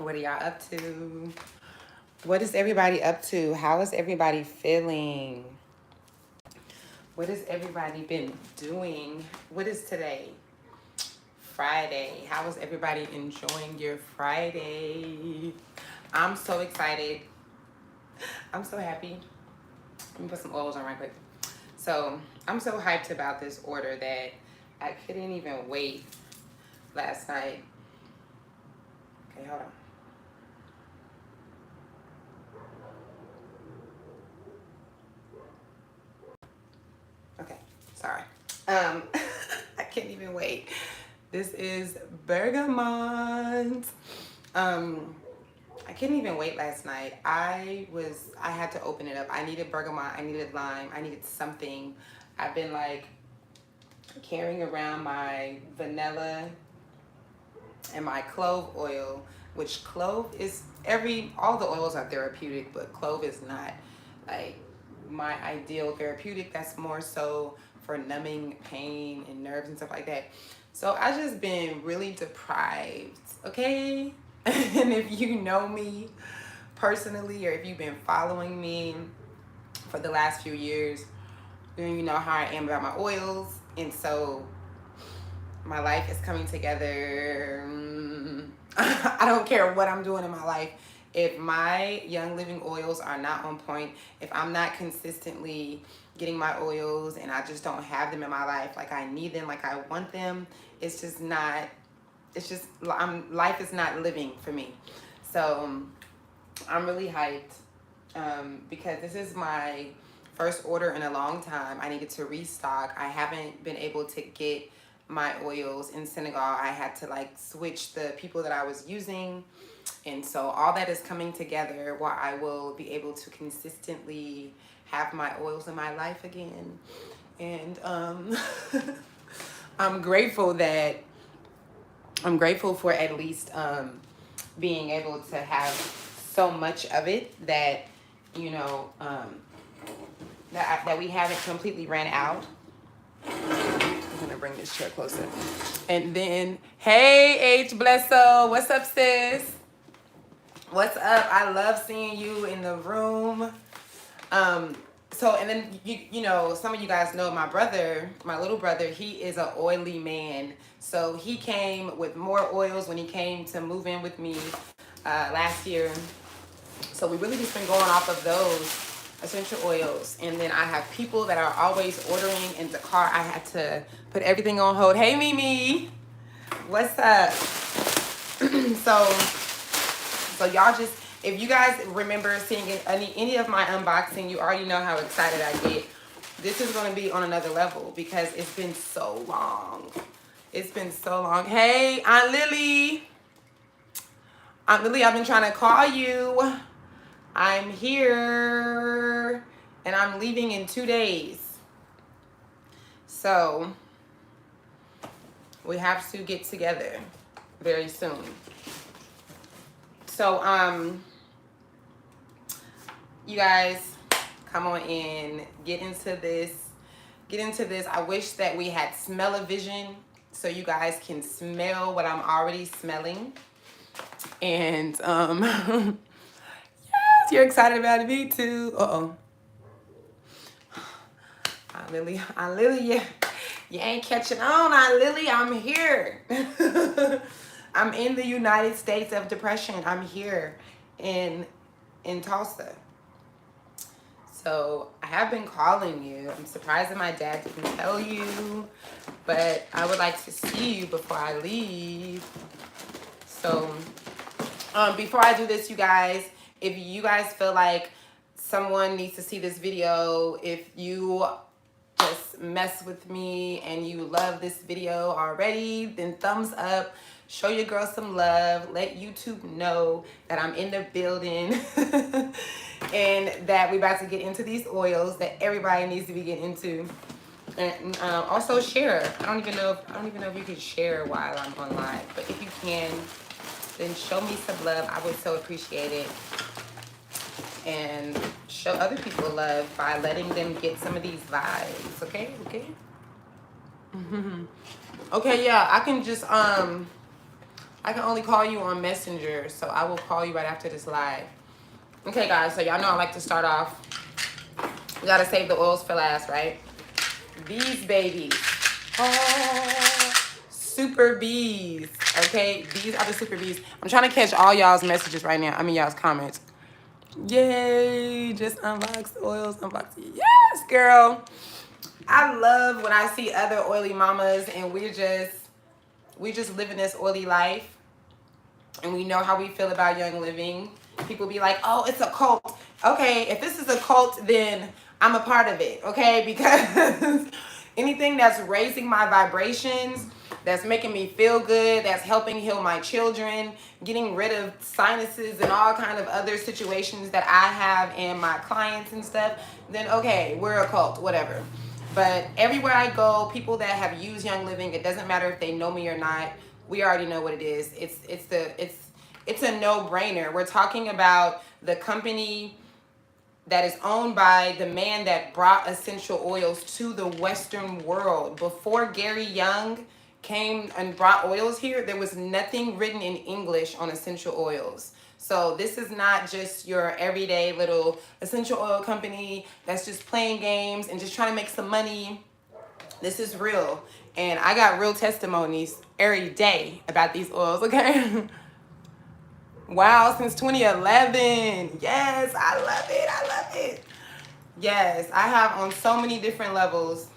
What are y'all up to? What is everybody up to? How is everybody feeling? What has everybody been doing? What is today? Friday. How is everybody enjoying your Friday? I'm so excited. I'm so happy. Let me put some oils on right quick. So I'm so hyped about this order that I couldn't even wait last night. Okay, hold on. Okay, sorry. I can't even wait. This is bergamot. I couldn't even wait last night. I had to open it up. I needed bergamot, I needed lime, I needed something. I've been like carrying around my vanilla and my clove oil, which clove is all the oils are therapeutic, but clove is not like my ideal therapeutic. That's more so for numbing pain and nerves and stuff like that. So I just been really deprived, okay? And if you know me personally, or if you've been following me for the last few years, then you know how I am about my oils. And so my life is coming together. I don't care what I'm doing in my life. If my Young Living oils are not on point, if I'm not consistently getting my oils and I just don't have them in my life like I need them, like I want them, it's just not, life is not living for me. So I'm really hyped because this is my first order in a long time. I needed to restock. I haven't been able to get my oils in Senegal. I had to like switch the people that I was using. And so all that is coming together where I will be able to consistently have my oils in my life again. And I'm grateful for at least being able to have so much of it that, you know, that we haven't completely ran out. I'm gonna bring this chair closer. And then, hey H Blesso, what's up, sis? What's up? I love seeing you in the room. So, and then, you know, some of you guys know my brother, my little brother, he is an oily man. So he came with more oils when he came to move in with me last year. So we really just been going off of those essential oils. And then I have people that are always ordering in the car. I had to put everything on hold. Hey, Mimi. What's up? So y'all just, if you guys remember seeing any of my unboxing, you already know how excited I get. This is going to be on another level because it's been so long. It's been so long. Hey, Aunt Lily. Aunt Lily, I've been trying to call you. I'm here and I'm leaving in 2 days. So we have to get together very soon. So, you guys, come on in, get into this. I wish that we had smell-o-vision so you guys can smell what I'm already smelling. And, yes, you're excited about it, me too. Uh-oh. Aunt Lily, you ain't catching on, Aunt Lily, I'm here. I'm in the United States of Depression. I'm here in Tulsa. So I have been calling you. I'm surprised that my dad didn't tell you, but I would like to see you before I leave. So before I do this, you guys, if you guys feel like someone needs to see this video, if you just mess with me and you love this video already, then thumbs up. Show your girl some love. Let YouTube know that I'm in the building and that we're about to get into these oils that everybody needs to be getting into. And also share. I don't even know if you can share while I'm on live, but if you can, then show me some love. I would so appreciate it. And show other people love by letting them get some of these vibes. Okay. Okay, yeah, I can just I can only call you on Messenger, so I will call you right after this live. Okay, guys, so y'all know I like to start off. We gotta save the oils for last, right? These babies. Oh, super bees. Okay, these are the super bees. I'm trying to catch all y'all's messages right now. I mean, y'all's comments. Yay, just unbox the oils, unbox it. Yes, girl. I love when I see other oily mamas and we just living this oily life and we know how we feel about Young Living. People be like, oh, it's a cult. Okay, if this is a cult, then I'm a part of it, okay? Because anything that's raising my vibrations, that's making me feel good, that's helping heal my children, getting rid of sinuses and all kind of other situations that I have and my clients and stuff, then okay, we're a cult, whatever. But everywhere I go, people that have used Young Living, it doesn't matter if they know me or not, we already know what it is. It's a no-brainer. We're talking about the company that is owned by the man that brought essential oils to the Western world. Before Gary Young came and brought oils here, there was nothing written in English on essential oils. So this is not just your everyday little essential oil company that's just playing games and just trying to make some money. This is real. And I got real testimonies every day about these oils, okay? Wow, since 2011. Yes, I love it. I love it. Yes, I have on so many different levels,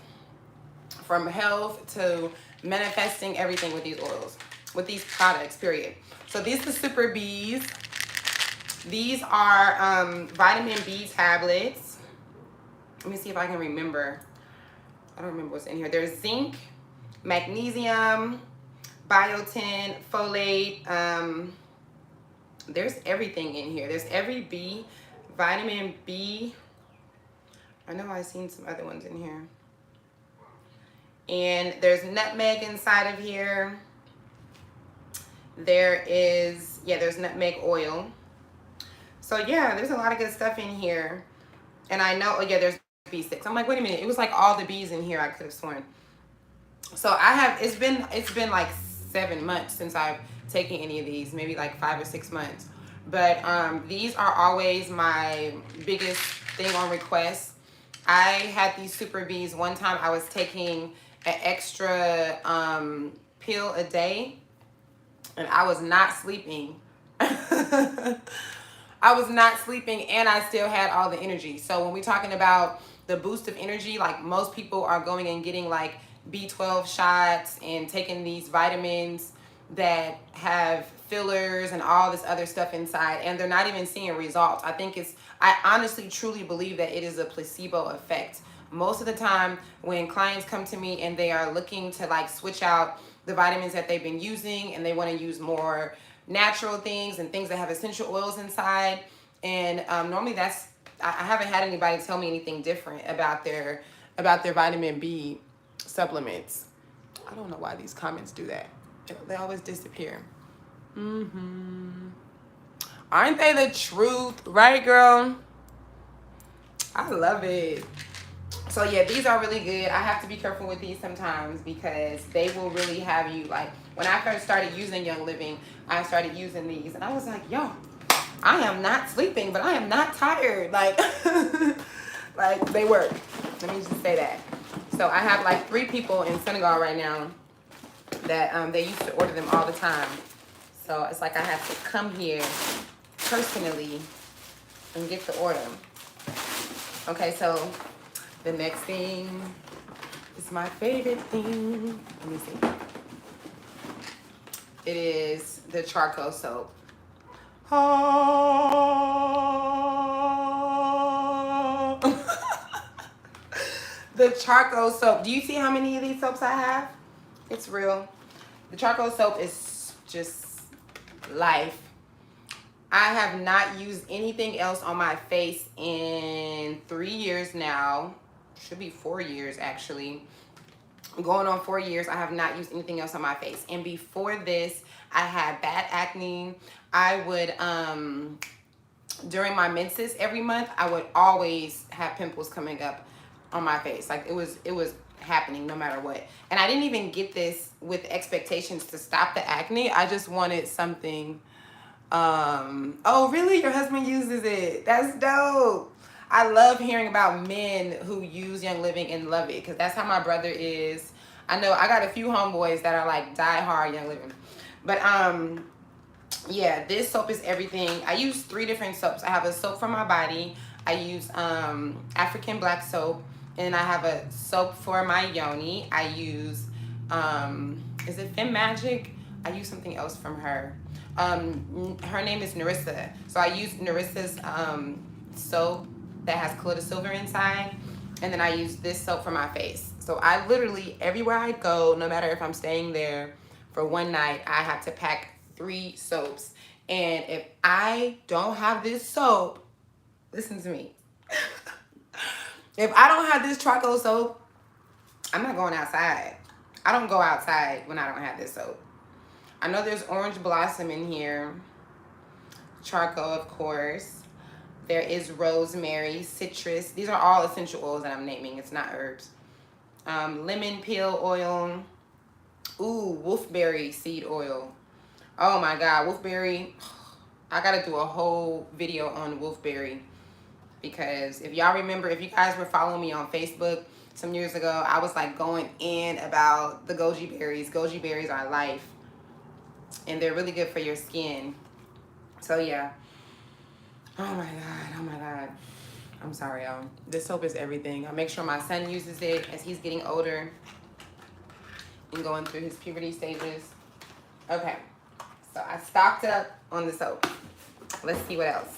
from health to manifesting everything with these oils, with these products, period. So these are Super Bees. These are vitamin B tablets. Let me see if I can remember. I don't remember what's in here. There's zinc, magnesium, biotin, folate. There's everything in here. There's every B, vitamin B. I know I've seen some other ones in here. And there's nutmeg inside of here. There's nutmeg oil. So yeah, there's a lot of good stuff in here. And I know, oh yeah, there's B6. I'm like, wait a minute, it was like all the bees in here, I could have sworn. So I have, it's been like 7 months since I've taken any of these, maybe like 5 or 6 months. But these are always my biggest thing on request. I had these Super Bees. One time I was taking an extra pill a day and I was not sleeping. I was not sleeping and I still had all the energy. So when we're talking about the boost of energy, like most people are going and getting like B12 shots and taking these vitamins that have fillers and all this other stuff inside, and they're not even seeing results. I honestly truly believe that it is a placebo effect. Most of the time when clients come to me and they are looking to like switch out the vitamins that they've been using and they want to use more natural things and things that have essential oils inside, and normally I haven't had anybody tell me anything different about their vitamin B supplements. I don't know why these comments do that. They always disappear. Aren't they the truth? Right, girl? I love it. So yeah, these are really good. I have to be careful with these sometimes because they will really have you, like, when I first started using Young Living, I started using these and I was like, yo, I am not sleeping, but I am not tired. Like, like they work. Let me just say that. So I have like 3 people in Senegal right now that they used to order them all the time. So it's like I have to come here personally and get the order. Okay, so the next thing is my favorite thing. Let me see. It is the charcoal soap. Oh. The charcoal soap. Do you see how many of these soaps I have? It's real. The charcoal soap is just life. I have not used anything else on my face in 3 years now. Should be 4 years actually. Going on 4 years, I have not used anything else on my face. And before this, I had bad acne. I would, during my menses every month, I would always have pimples coming up on my face. Like it was happening no matter what. And I didn't even get this with expectations to stop the acne. I just wanted something. Oh, really? Your husband uses it? That's dope. I love hearing about men who use Young Living and love it, because that's how my brother is. I know I got a few homeboys that are like die hard Young Living. But yeah, this soap is everything. I use 3 different soaps. I have a soap for my body. I use African black soap, and I have a soap for my yoni. I use is it Fem Magic? I use something else from her. Her name is Narissa. So I use Narissa's soap that has Colloidal Silver inside, and then I use this soap for my face. So I literally, everywhere I go, no matter if I'm staying there for one night, I have to pack 3 soaps. And if I don't have this soap, listen to me. If I don't have this charcoal soap, I'm not going outside. I don't go outside when I don't have this soap. I know there's orange blossom in here. Charcoal, of course. There is rosemary, citrus. These are all essential oils that I'm naming. It's not herbs. Lemon peel oil. Ooh, wolfberry seed oil. Oh my God, wolfberry. I gotta do a whole video on wolfberry, because if y'all remember, if you guys were following me on Facebook some years ago, I was like going in about the goji berries. Goji berries are life, and they're really good for your skin. So yeah. Oh my God, oh my God. I'm sorry, y'all. This soap is everything. I make sure my son uses it as he's getting older and going through his puberty stages. Okay, so I stocked up on the soap. Let's see what else.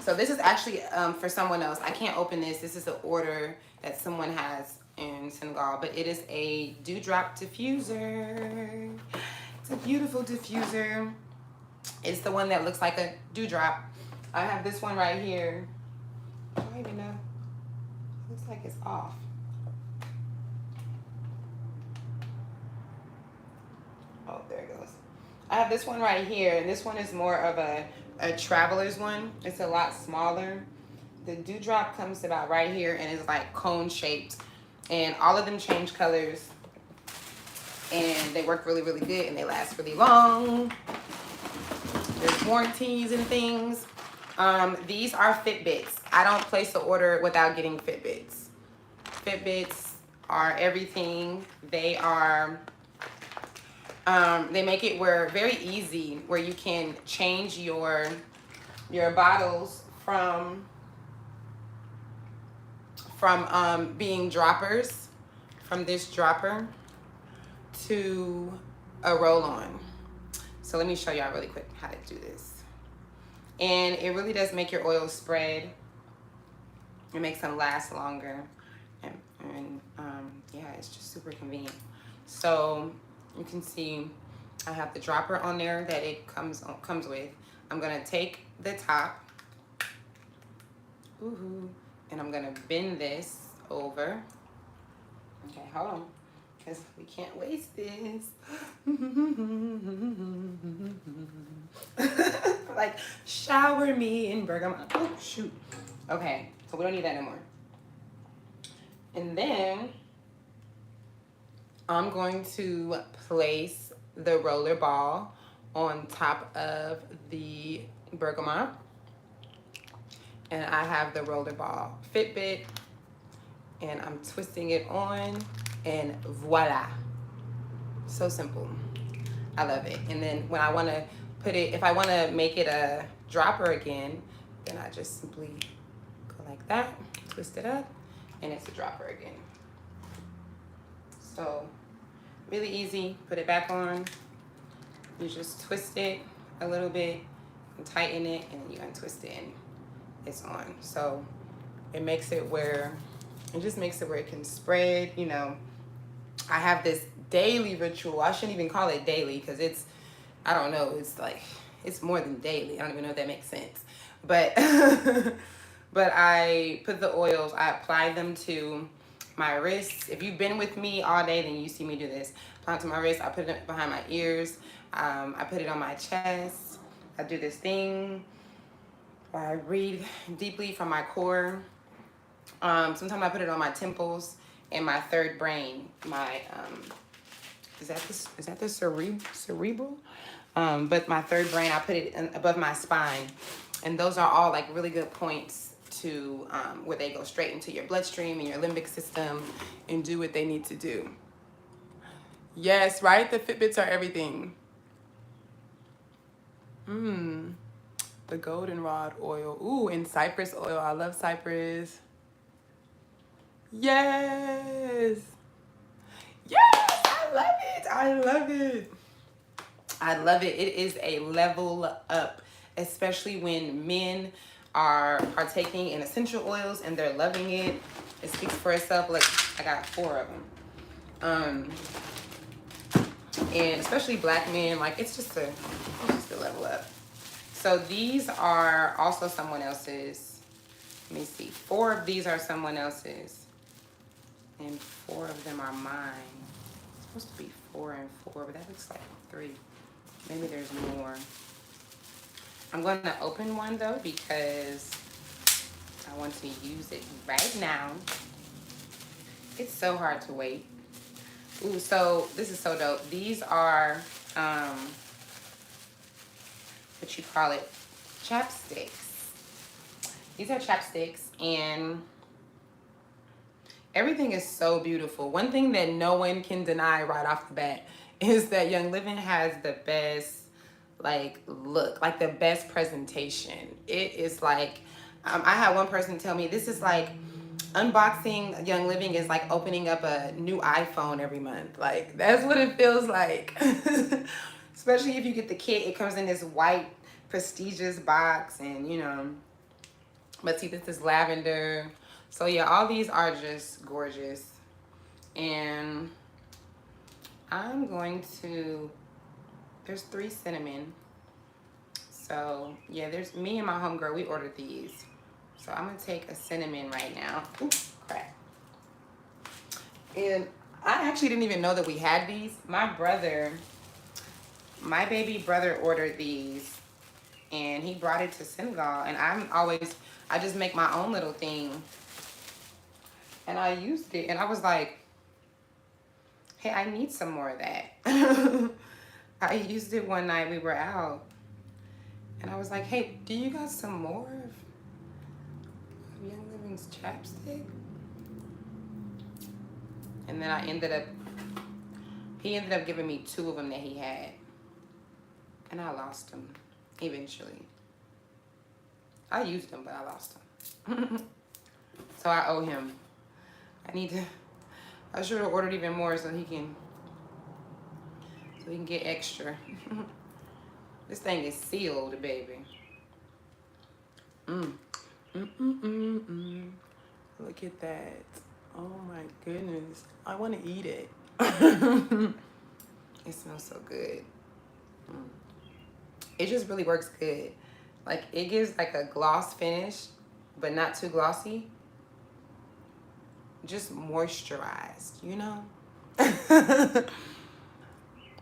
So this is actually for someone else. I can't open this. This is an order that someone has in Senegal, but it is a dewdrop diffuser. It's a beautiful diffuser. It's the one that looks like a dewdrop. I have this one right here. I don't even know. Looks like it's off. Oh, there it goes. I have this one right here, and this one is more of a traveler's one. It's a lot smaller. The dewdrop comes about right here and is like cone shaped, and all of them change colors, and they work really, really good, and they last really long. There's warranties and things. These are Fitbits. I don't place the order without getting Fitbits. Fitbits are everything. They are, they make it where very easy, where you can change your bottles from being droppers, from this dropper to a roll-on. So let me show y'all really quick how to do this. And it really does make your oils spread. It makes them last longer. And yeah, it's just super convenient. So you can see I have the dropper on there that it comes with. I'm gonna take the top, and I'm gonna bend this over. Okay, hold on, because we can't waste this. Like, shower me in bergamot. Oh, shoot. Okay, so we don't need that no more. And then I'm going to place the roller ball on top of the bergamot. And I have the roller ball Fitbit, and I'm twisting it on, and voila. So simple. I love it. And then when I want to put it, if I want to make it a dropper again, then I just simply go like that, twist it up, and it's a dropper again. So really easy. Put it back on. You just twist it a little bit and tighten it, and then you untwist it and it's on. So it makes it where, it just makes it where it can spread. You know, I have this daily ritual. I shouldn't even call it daily, because it's, I don't know, it's like, it's more than daily. I don't even know if that makes sense. But but I put the oils, I apply them to my wrists. If you've been with me all day, then you see me do this. Apply it to my wrist. I put it behind my ears. I put it on my chest. I do this thing where I breathe deeply from my core. Sometimes I put it on my temples, And my third brain, my is that the cerebral? But my third brain, I put it above my spine, and those are all like really good points to where they go straight into your bloodstream and your limbic system and do what they need to do. Yes, right? The Fitbits are everything. The goldenrod oil. Ooh, and cypress oil. I love cypress. Yes. Yes, I love it. I love it. I love it. It is a level up, especially when men are partaking in essential oils and they're loving it. It speaks for itself. Look, I got 4 of them. And especially black men, like it's just a level up. So these are also someone else's. Let me see. 4 of these are someone else's, and 4 of them are mine. It's supposed to be 4 and 4, but that looks like 3. Maybe there's more. I'm going to open one though because I want to use it right now. It's so hard to wait. Ooh, so this is so dope. These are, what you call it, chapsticks. These are chapsticks, and everything is so beautiful. One thing that no one can deny right off the bat is that Young Living has the best, like, look, like the best presentation. It is like, I had one person tell me this is like, unboxing Young Living is like opening up a new iPhone every month. Like, that's what it feels like. Especially if you get the kit, it comes in this white, prestigious box, and you know. But see, this is lavender. So yeah, all these are just gorgeous. And I'm going to, there's 3 cinnamon. So yeah, there's me and my homegirl, we ordered these. So I'm gonna take a cinnamon right now. Ooh, crap. And I actually didn't even know that we had these. My baby brother ordered these and he brought it to Senegal, and I just make my own little thing. And I used it and I was like, hey, I need some more of that. I used it one night, we were out, and I was like, hey, do you got some more of Young Living's chapstick? And then he ended up giving me 2 of them that he had. And I lost them eventually. I used them, but I lost them. So I owe him. I should have ordered even more so he can get extra. This thing is sealed, baby. Look at that. Oh my goodness. I want to eat it. It smells so good. It just really works good. Like, it gives like a gloss finish, but not too glossy. Just moisturized, you know?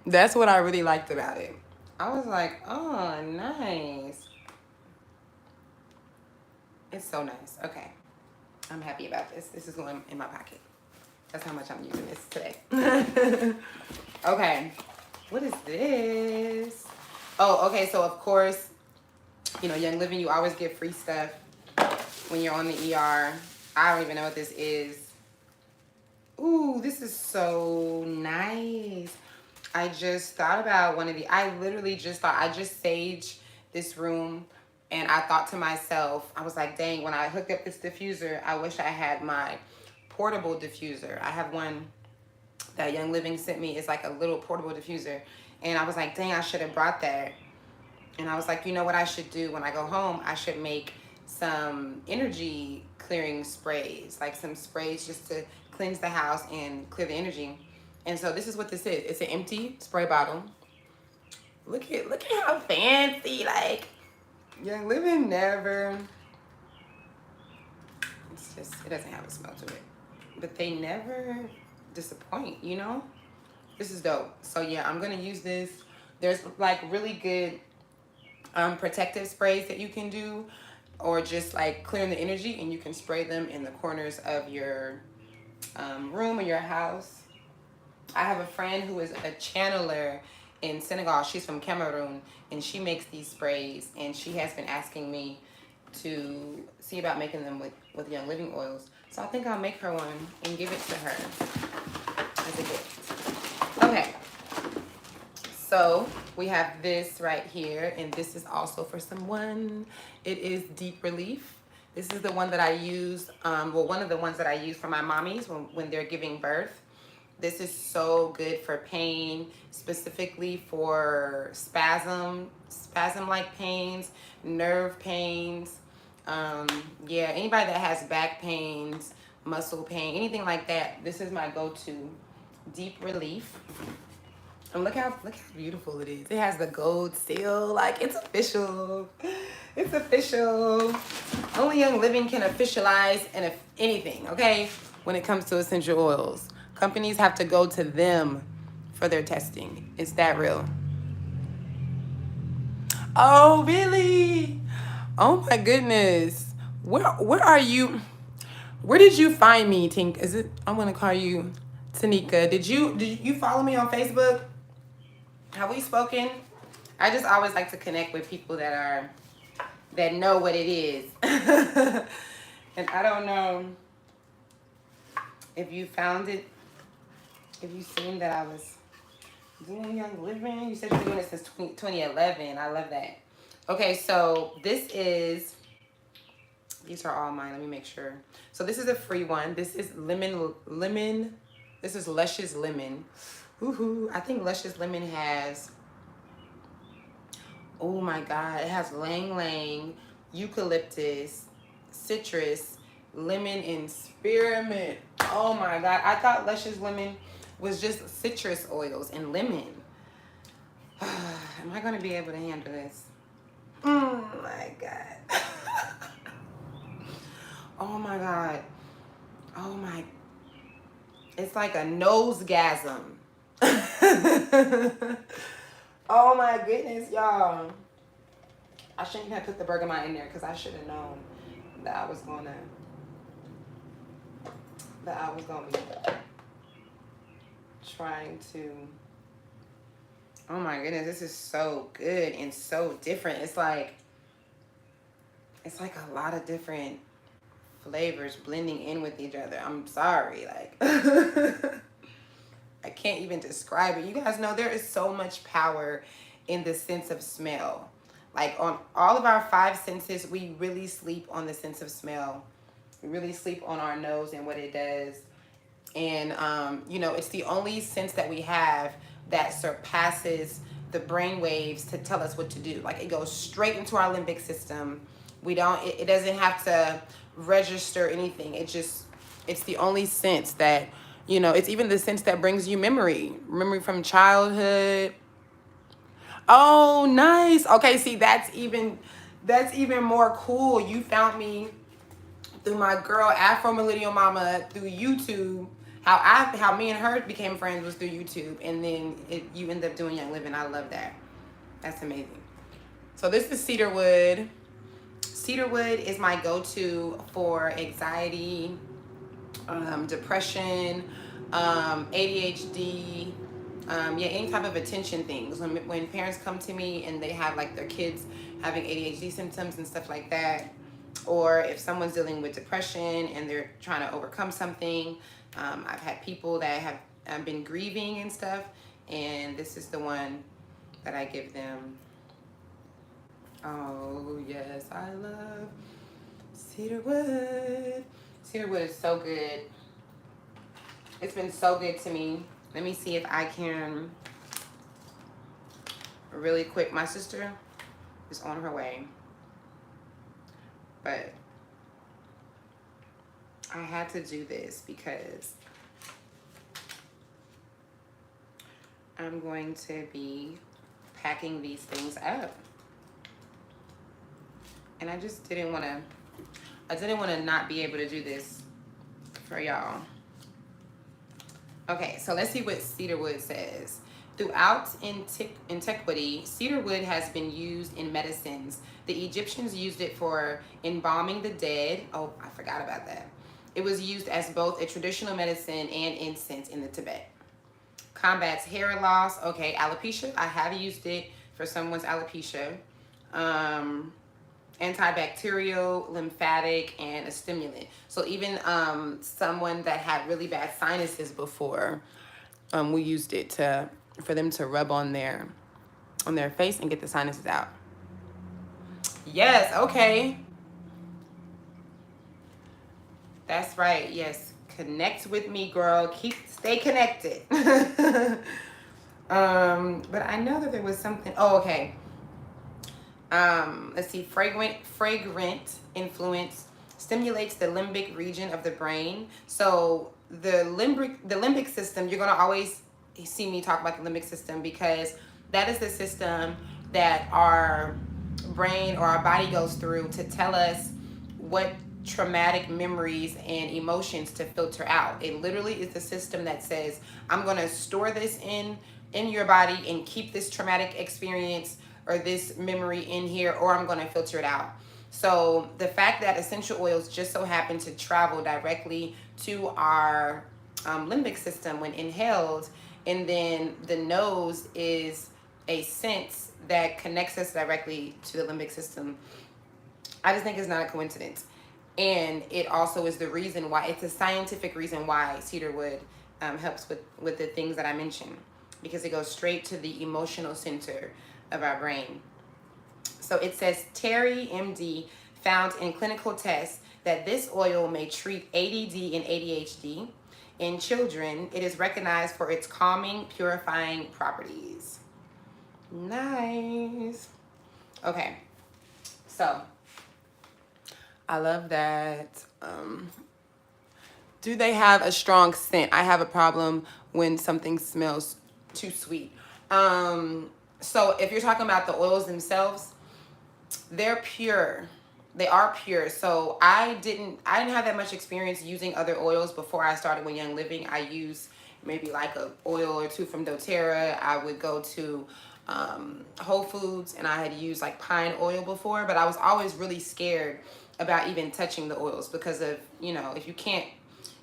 That's what I really liked about it. I was like, oh, nice. It's so nice. Okay. I'm happy about this. This is going in my pocket. That's how much I'm using this today. Okay. What is this? Oh, okay. So, of course, you know, Young Living, you always get free stuff when you're on the ER. I don't even know what this is. Ooh, this is so nice. I just thought about I literally just thought, I just saged this room, and I thought to myself, I was like, dang, when I hooked up this diffuser, I wish I had my portable diffuser. I have one that Young Living sent me. It's like a little portable diffuser. And I was like, dang, I should have brought that. And I was like, you know what I should do when I go home? I should make some energy clearing sprays, like some sprays just to cleanse the house and clear the energy. And so this is what this is. It's an empty spray bottle. Look at how fancy. Like, Young Living never, it's just, it doesn't have a smell to it, but they never disappoint, you know? This is dope. So yeah, I'm gonna use this. There's like really good protective sprays that you can do, or just like clearing the energy, and you can spray them in the corners of your room in your house. I have a friend who is a channeler in Senegal. She's from Cameroon, and she makes these sprays, and she has been asking me to see about making them with Young Living oils. So I think I'll make her one and give it to her as a gift. Okay, so we have this right here, and this is also for someone. It is Deep Relief. This is the one that I use, well, one of the ones that I use for my mommies when they're giving birth. This is so good for pain, specifically for spasm-like pains, nerve pains. Yeah, anybody that has back pains, muscle pain, anything like that, this is my go-to. Deep Relief. And look how beautiful it is. It has the gold seal. Like, it's official. It's official. Only Young Living can officialize anything, okay? When it comes to essential oils. Companies have to go to them for their testing. It's that real. Oh, really? Oh my goodness. Where are you? Where did you find me, Tink? Is it, I'm gonna call you Tanika. Did you follow me on Facebook? Have we spoken? I just always like to connect with people that know what it is. And I don't know if you found it, if you seen that I was doing Young Living. You said you've been doing it since 2011. I love that. Okay, so these are all mine. Let me make sure. So this is a free one. This is lemon. This is Luscious Lemon. Woohoo. I think Luscious Lemon has, oh my God, it has Lang Lang, eucalyptus, citrus, lemon, and spearmint. Oh my God. I thought Luscious Lemon was just citrus oils and lemon. Am I going to be able to handle this? Oh my God. Oh my God. Oh my. It's like a nosegasm. Oh my goodness, y'all. I shouldn't have put the bergamot in there because I should have known that I was gonna be trying to. Oh my goodness, this is so good and so different. It's like a lot of different flavors blending in with each other. I'm sorry, like I can't even describe it. You guys know there is so much power in the sense of smell. Like on all of our 5 senses, we really sleep on the sense of smell. We really sleep on our nose and what it does. And, you know, it's the only sense that we have that surpasses the brain waves to tell us what to do. Like it goes straight into our limbic system. It doesn't have to register anything. It's the only sense that, you know, it's even the sense that brings you memory from childhood. Oh, nice. Okay, see, that's even more cool. You found me through my girl Afro Millennial Mama through YouTube. How me and her became friends was through YouTube, and then you end up doing Young Living. I love that. That's amazing. So this is Cedarwood. Cedarwood is my go-to for anxiety, depression, ADHD, yeah, any type of attention things. When parents come to me and they have like their kids having ADHD symptoms and stuff like that, or if someone's dealing with depression and they're trying to overcome something, I've had people that have been grieving and stuff, and this is the one that I give them. Oh yes, I love Cedarwood. Cedarwood is so good. It's been so good to me. Let me see if I can really quick. My sister is on her way, but I had to do this because I'm going to be packing these things up. And I just didn't want to not be able to do this for y'all. Okay, so let's see what cedarwood says. Throughout antiquity, cedarwood has been used in medicines. The Egyptians used it for embalming the dead. Oh, I forgot about that. It was used as both a traditional medicine and incense in the Tibet. Combats hair loss. Okay, alopecia. I have used it for someone's alopecia. Antibacterial, lymphatic, and a stimulant. So even someone that had really bad sinuses before, we used it for them to rub on their face and get the sinuses out. Yes, okay. That's right. Yes. Connect with me, girl. Stay connected. But I know that there was something. Oh, okay. Let's see. Fragrant influence stimulates the limbic region of the brain. So the limbic system, you're gonna always see me talk about the limbic system because that is the system that our brain or our body goes through to tell us what traumatic memories and emotions to filter out. It literally is the system that says, I'm going to store this in your body and keep this traumatic experience or this memory in here, or I'm going to filter it out. So the fact that essential oils just so happen to travel directly to our limbic system when inhaled, and then the nose is a sense that connects us directly to the limbic system, I just think it's not a coincidence. And it also is the reason why, it's a scientific reason why cedarwood helps with the things that I mentioned, because it goes straight to the emotional center of our brain. So it says Terry, MD, found in clinical tests that this oil may treat ADD and ADHD. In children, it is recognized for its calming, purifying properties. Nice. Okay. So, I love that. Do they have a strong scent? I have a problem when something smells too sweet. So if you're talking about the oils themselves, they're pure. They are pure. So I didn't have that much experience using other oils before I started with Young Living. I used maybe like a oil or two from doTERRA. I would go to Whole Foods and I had used like pine oil before, but I was always really scared about even touching the oils because of, if you can't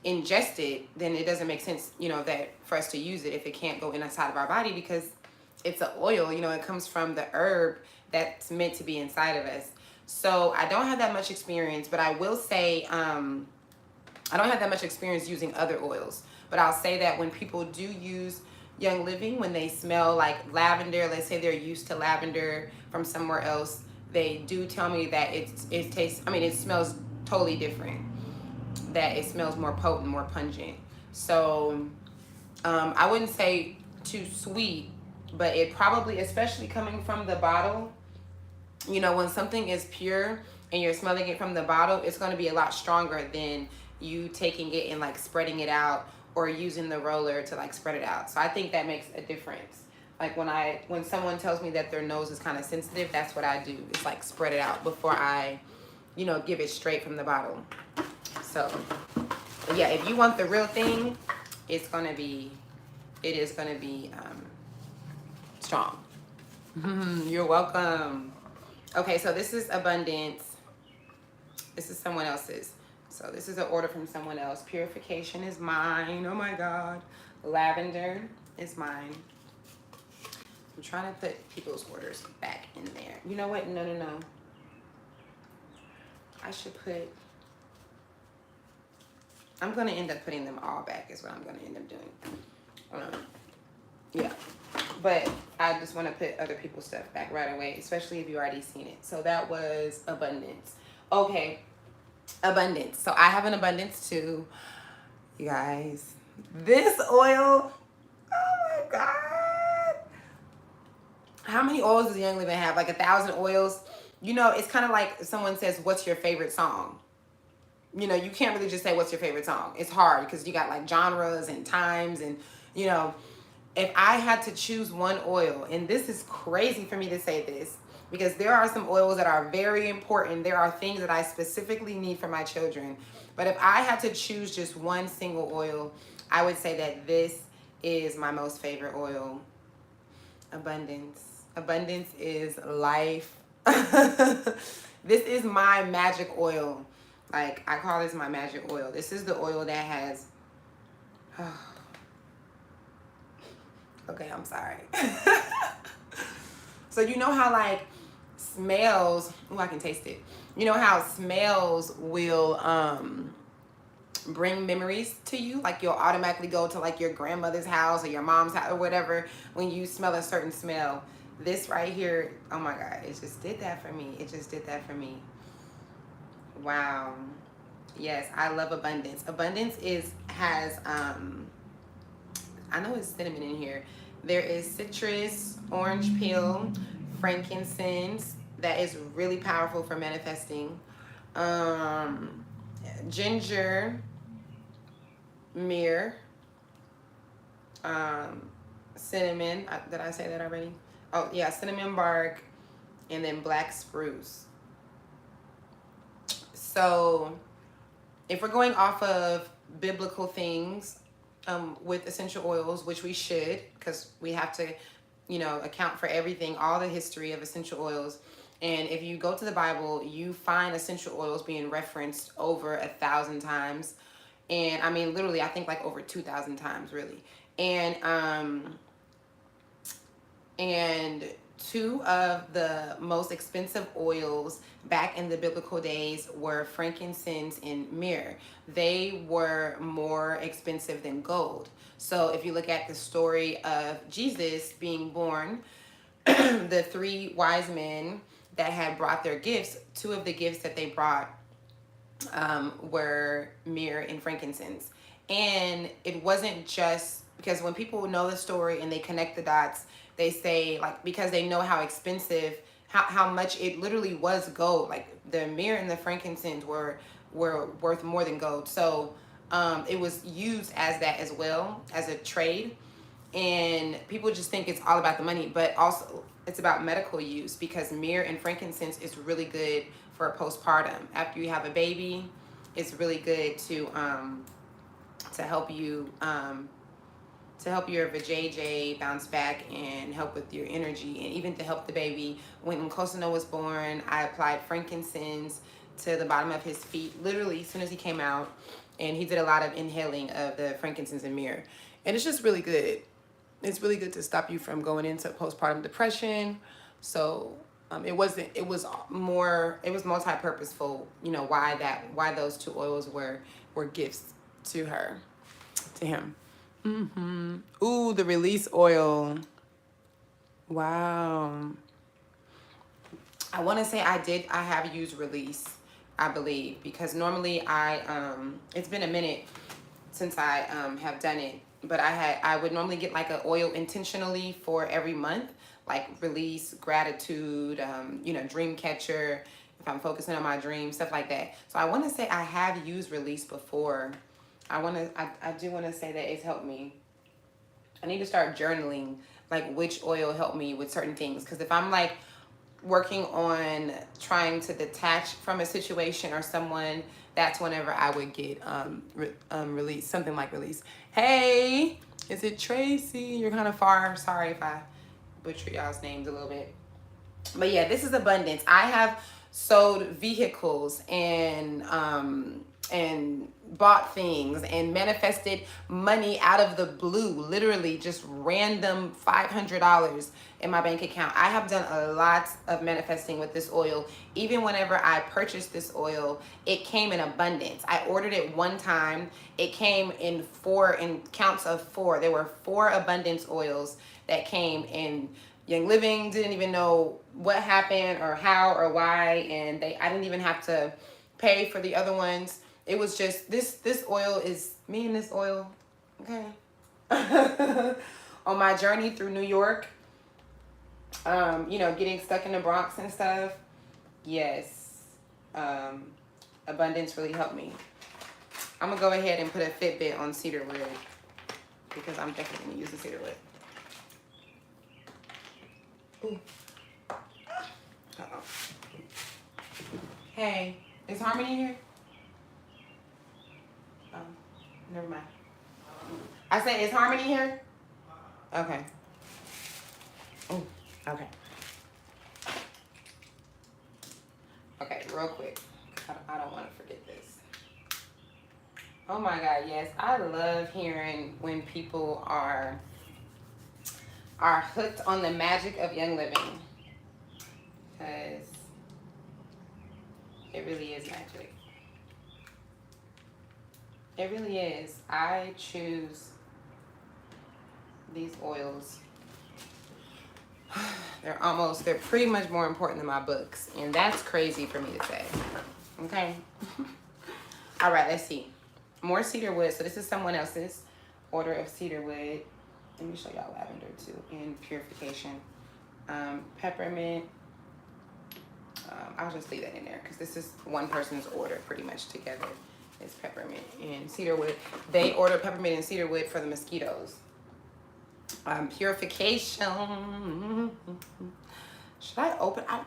ingest it, then it doesn't make sense, that for us to use it if it can't go inside of our body, because it's an oil, it comes from the herb that's meant to be inside of us. So I don't have that much experience, but I will say I don't have that much experience using other oils, but I'll say that when people do use Young Living, when they smell like lavender, let's say they're used to lavender from somewhere else, they do tell me that it smells totally different, that it smells more potent, more pungent. So I wouldn't say too sweet, but it probably, especially coming from the bottle, when something is pure and you're smelling it from the bottle, it's going to be a lot stronger than you taking it and like spreading it out or using the roller to like spread it out. So I think that makes a difference. Like when someone tells me that their nose is kind of sensitive, that's what I do. It's like spread it out before I, give it straight from the bottle. So yeah, if you want the real thing, it is gonna be strong. You're welcome. Okay, so this is Abundance. This is someone else's. So this is an order from someone else. Purification is mine. Oh my God. Lavender is mine. I'm trying to put people's orders back in there. You know what? No. I'm going to end up putting them all back is what I'm going to end up doing. Yeah. But I just want to put other people's stuff back right away, especially if you already seen it. So that was Abundance. Okay. Abundance. So I have an Abundance too. You guys. This oil. Oh my God. How many oils does Young Living have? Like 1,000 oils? It's kind of like if someone says, what's your favorite song? You can't really just say, what's your favorite song? It's hard because you got like genres and times and, if I had to choose one oil, and this is crazy for me to say this, because there are some oils that are very important. There are things that I specifically need for my children. But if I had to choose just one single oil, I would say that this is my most favorite oil. Abundance. Abundance is life. This is my magic oil. Like, I call this my magic oil. This is the oil that has, okay, I'm sorry. So you know how like smells, oh, I can taste it. You know how smells will bring memories to you? Like you'll automatically go to like your grandmother's house or your mom's house or whatever when you smell a certain smell. This right here, oh my God, it just did that for me. It just did that for me. Wow. Yes, I love abundance. Abundance has I know it's cinnamon in here. There is citrus, orange peel, frankincense that is really powerful for manifesting. Ginger, myrrh, cinnamon. Did I say that already? Oh yeah, cinnamon bark, and then black spruce. So if we're going off of biblical things with essential oils, which we should, because we have to, you know, account for everything, all the history of essential oils. And if you go to the Bible, you find essential oils being referenced over 1,000 times. And I mean, literally, I think like over 2,000 times, really. And two of the most expensive oils back in the biblical days were frankincense and myrrh. They were more expensive than gold. So if you look at the story of Jesus being born, the three wise men that had brought their gifts, two of the gifts that they brought were myrrh and frankincense. And it wasn't just because when people know the story and they connect the dots, they say, like, because they know how expensive, how much it literally was gold. Like the myrrh and the frankincense were worth more than gold. So it was used as that as well, as a trade. And people just think it's all about the money, but also it's about medical use, because myrrh and frankincense is really good for postpartum. After you have a baby, it's really good to help you to help your vajayjay bounce back and help with your energy, and even to help the baby. When Cosino was born, I applied frankincense to the bottom of his feet, literally as soon as he came out, and he did a lot of inhaling of the frankincense and myrrh, and it's just really good. It's really good to stop you from going into postpartum depression. So it was multi-purposeful, you know, why those two oils were gifts to him. Ooh, the release oil. Wow. I want to say I have used release, I believe, because normally it's been a minute since I have done it, but I would normally get like an oil intentionally for every month, like release, gratitude, you know, dream catcher, if I'm focusing on my dreams, stuff like that. So I want to say I have used release before. I do want to say that it's helped me. I need to start journaling like which oil helped me with certain things, because if I'm like working on trying to detach from a situation or someone, that's whenever I would get release, something like release. Hey, is it Tracy? You're kind of far. Sorry if I butcher y'all's names a little bit. But yeah, this is abundance. I have sold vehicles and bought things and manifested money out of the blue, literally just random $500 in my bank account. I have done a lot of manifesting with this oil. Even whenever I purchased this oil, it came in abundance. I ordered it one time. It came in counts of 4. There were 4 abundance oils that came in. Young Living didn't even know what happened or how or why, and I didn't even have to pay for the other ones. It was just this oil is me and this oil, okay. On my journey through New York, you know, getting stuck in the Bronx and stuff. Yes, abundance really helped me. I'm gonna go ahead and put a Fitbit on Cedarwood, because I'm definitely gonna use the Cedarwood. Ooh. Uh-oh. Hey, is Harmony here? Oh, never mind. I said, is Harmony here? Okay. Ooh, okay. Okay, real quick. I don't want to forget this. Oh my God, yes. I love hearing when people are hooked on the magic of Young Living. Because it really is magic. It really is. I choose these oils. They're pretty much more important than my books. And that's crazy for me to say. Okay. All right, let's see. More cedarwood. So this is someone else's order of cedarwood. Let me show y'all lavender too. And purification. Peppermint. I'll just leave that in there because this is one person's order pretty much together. It's peppermint and cedarwood. They order peppermint and cedarwood for the mosquitoes. Purification. Should I open? I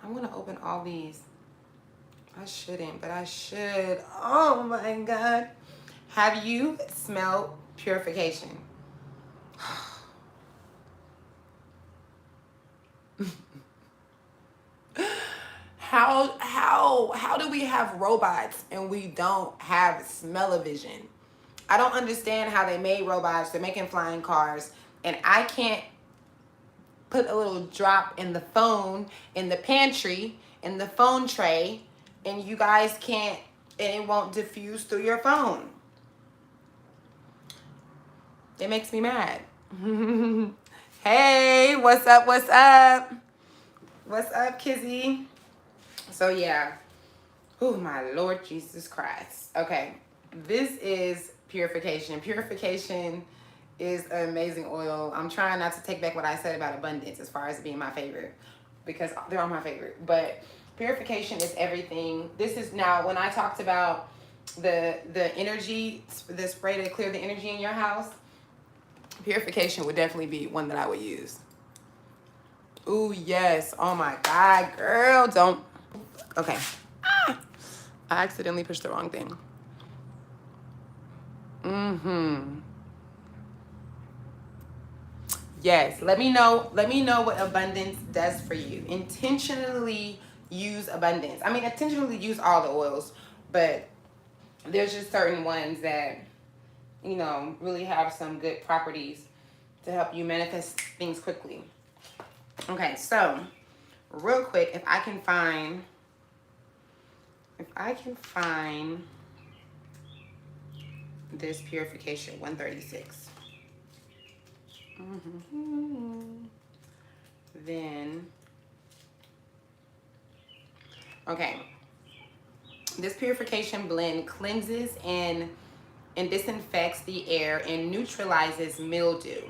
want to open all these. I shouldn't, but I should. Oh my God. Have you smelled purification? How do we have robots and we don't have smell-o-vision? I don't understand how they made robots. They're making flying cars, and I can't put a little drop in the phone, in the pantry, in the phone tray, and you guys can't, and it won't diffuse through your phone. It makes me mad. Hey, what's up, what's up? What's up, Kizzy? So yeah. Oh, my Lord Jesus Christ. Okay, this is purification. Purification is an amazing oil. I'm trying not to take back what I said about abundance as far as it being my favorite, because they're all my favorite. But purification is everything. This is now, when I talked about the energy, the spray to clear the energy in your house, purification would definitely be one that I would use. Ooh, yes. Oh my God, girl, don't. Okay. I accidentally pushed the wrong thing. Yes, let me know what abundance does for you. Intentionally use abundance. I mean, intentionally use all the oils, but there's just certain ones that, you know, really have some good properties to help you manifest things quickly. Okay, so real quick, if I can find this purification 136. Then, okay, this purification blend cleanses and disinfects the air and neutralizes mildew,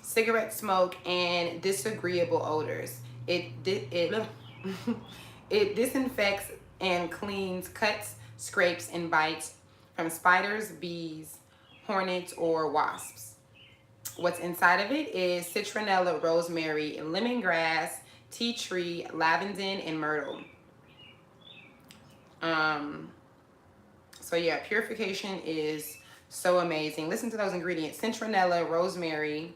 cigarette smoke, and disagreeable odors. It disinfects and cleans cuts, scrapes, and bites from spiders, bees, hornets, or wasps. What's inside of it is citronella, rosemary, lemongrass, tea tree, lavender, and myrtle. So yeah, purification is so amazing. Listen to those ingredients: citronella, rosemary,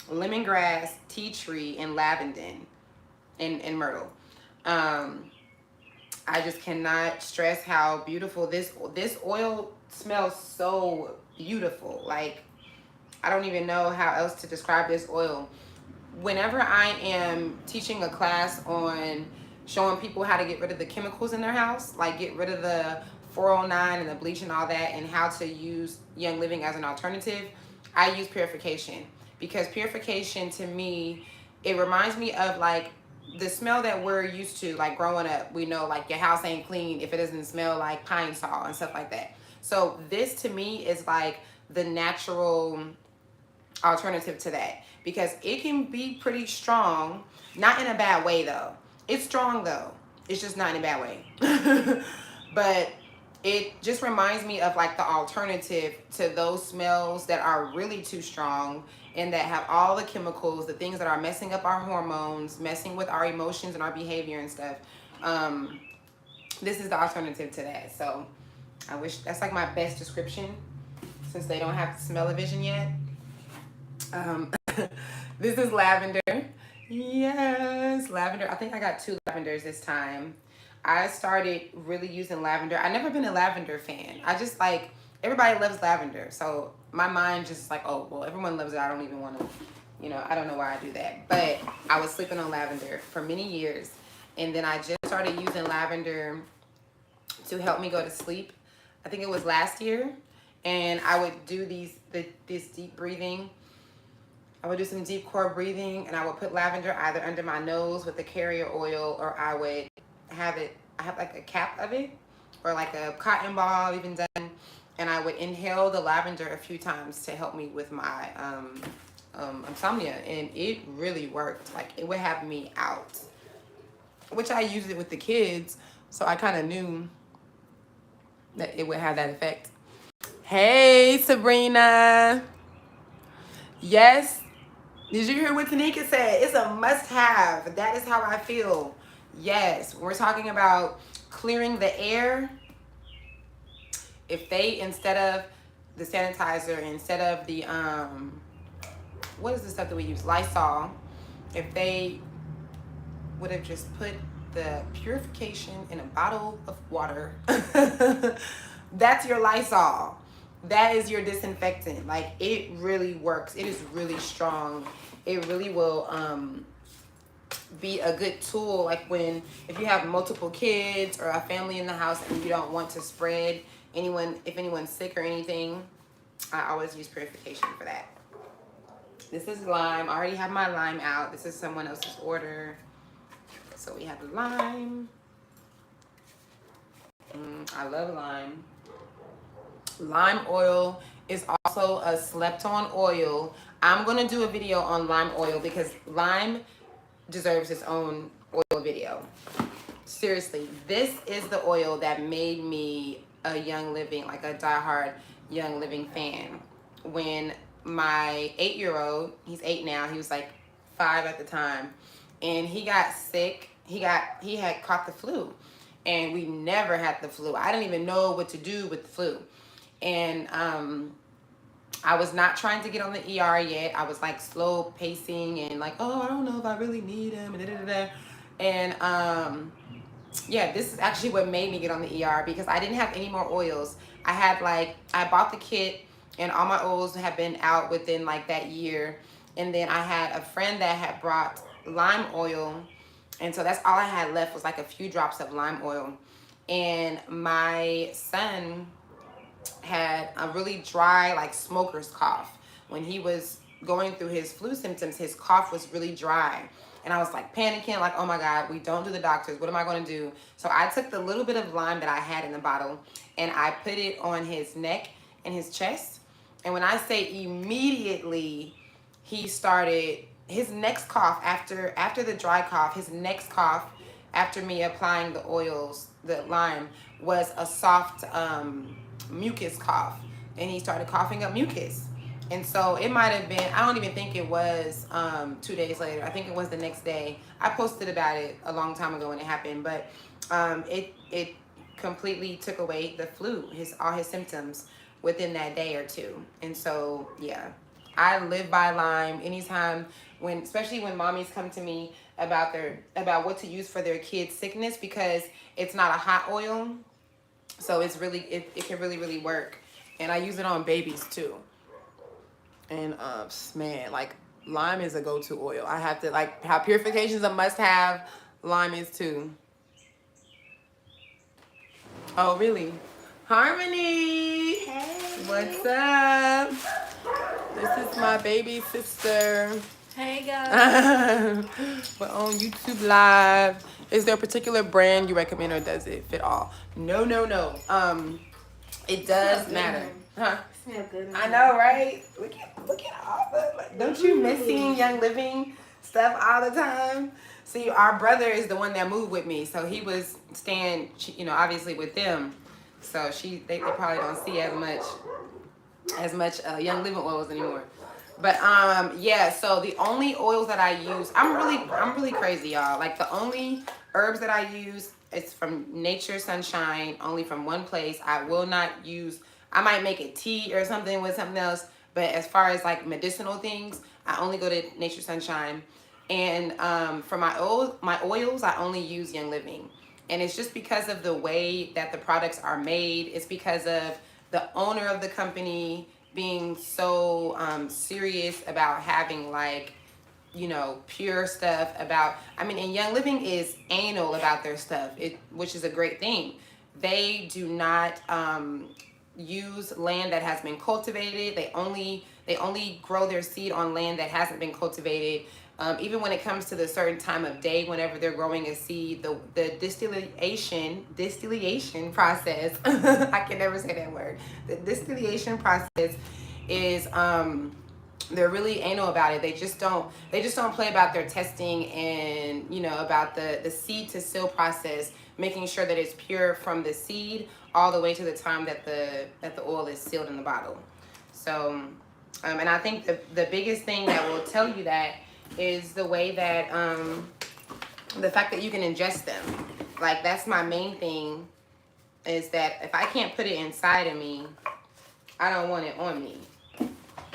lemongrass, tea tree, and lavender, and myrtle. I just cannot stress how beautiful this oil smells. So beautiful. Like, I don't even know how else to describe this oil. Whenever I am teaching a class on showing people how to get rid of the chemicals in their house, like get rid of the 409 and the bleach and all that, and how to use Young Living as an alternative, I use purification. Because purification, to me, it reminds me of like the smell that we're used to, like growing up. We know like your house ain't clean if it doesn't smell like pine sol and stuff like that. So this to me is like the natural alternative to that, because it can be pretty strong, not in a bad way though. It's strong though, it's just not in a bad way. But it just reminds me of like the alternative to those smells that are really too strong and that have all the chemicals, the things that are messing up our hormones, messing with our emotions and our behavior and stuff. This is the alternative to that. So I wish that's like my best description, since they don't have smell-o-vision yet. This is lavender. Yes, lavender. I think I got 2 lavenders this time. I started really using lavender. I never been a lavender fan. I just like everybody loves lavender. So my mind just like, oh, well, everyone loves it. I don't even want to, I don't know why I do that. But I was sleeping on lavender for many years. And then I just started using lavender to help me go to sleep. I think it was last year. And I would do this deep breathing. I would do some deep core breathing, and I would put lavender either under my nose with the carrier oil, or I would I have like a cap of it, or like a cotton ball even done, and I would inhale the lavender a few times to help me with my insomnia, and it really worked. Like, it would have me out, which I used it with the kids, so I kind of knew that it would have that effect. Hey, Sabrina. Yes. Did you hear what Tanika said? It's a must-have. That is how I feel. Yes. We're talking about clearing the air. If they, instead of the sanitizer, instead of the, what is the stuff that we use? Lysol. If they would have just put the purification in a bottle of water, that's your Lysol. That is your disinfectant. Like, it really works. It is really strong. It really will be a good tool. Like, if you have multiple kids or a family in the house and you don't want to spread if anyone's sick or anything, I always use purification for that. This is lime. I already have my lime out. This is someone else's order. So we have lime. I love lime. Lime oil is also a slept on oil. I'm going to do a video on lime oil because lime deserves its own oil video. Seriously, this is the oil that made me a Young Living, like a diehard Young Living fan. When my 8-year-old, he's 8 now, he was like 5 at the time, and he got sick. He had caught the flu, and we never had the flu. I didn't even know what to do with the flu. And I was not trying to get on the ER yet. I was like slow pacing and like, oh, I don't know if I really need him. And yeah, this is actually what made me get on the ER, because I didn't have any more oils. I bought the kit, and all my oils have been out within like that year. And then I had a friend that had brought lime oil, and so that's all I had left was like a few drops of lime oil. And my son had a really dry, like, smoker's cough. When he was going through his flu symptoms, his cough was really dry. And I was like panicking, like, oh my God, we don't do the doctors. What am I going to do? So I took the little bit of lime that I had in the bottle, and I put it on his neck and his chest. And when I say immediately, he started, his next cough, after the dry cough, his next cough after me applying the oils, the lime, was a soft mucus cough. And he started coughing up mucus. And so it might have been, I don't even think it was 2 days later. I think it was the next day. I posted about it a long time ago when it happened, but it completely took away the flu, all his symptoms within that day or two. And so, yeah, I live by lime. Anytime especially when mommies come to me about what to use for their kids' sickness, because it's not a hot oil. So it's really, it can really, really work. And I use it on babies too. And man, like, lime is a go-to oil. I have to, like, how purification is a must-have, lime is too. Oh, really? Harmony! Hey! What's up? This is my baby sister. Hey, guys. We're on YouTube Live. Is there a particular brand you recommend, or does it fit all? No. It does matter. Huh? Smell good. I know, right? Look at all the, like, don't you miss seeing Young Living stuff all the time? See, our brother is the one that moved with me, so he was staying, obviously with them. So they probably don't see as much Young Living oils anymore. But yeah, so the only oils that I use, I'm really crazy, y'all. Like, the only herbs that I use, it's from Nature Sunshine, only from one place. I will not use, I might make a tea or something with something else, but as far as like medicinal things, I only go to Nature Sunshine. And for my oils, I only use Young Living. And it's just because of the way that the products are made. It's because of the owner of the company being so serious about having like, you know, pure stuff about, I mean, and Young Living is anal about their stuff, which is a great thing. They do not use land that has been cultivated. They only grow their seed on land that hasn't been cultivated. Even when it comes to the certain time of day, whenever they're growing a seed, the distillation process, I can never say that word. The distillation process is they're really anal about it. They just don't play about their testing and, you know, about the seed to seal process, making sure that it's pure from the seed all the way to the time that the oil is sealed in the bottle. So and I think the biggest thing that will tell you that is the way that the fact that you can ingest them. Like, that's my main thing, is that if I can't put it inside of me, I don't want it on me.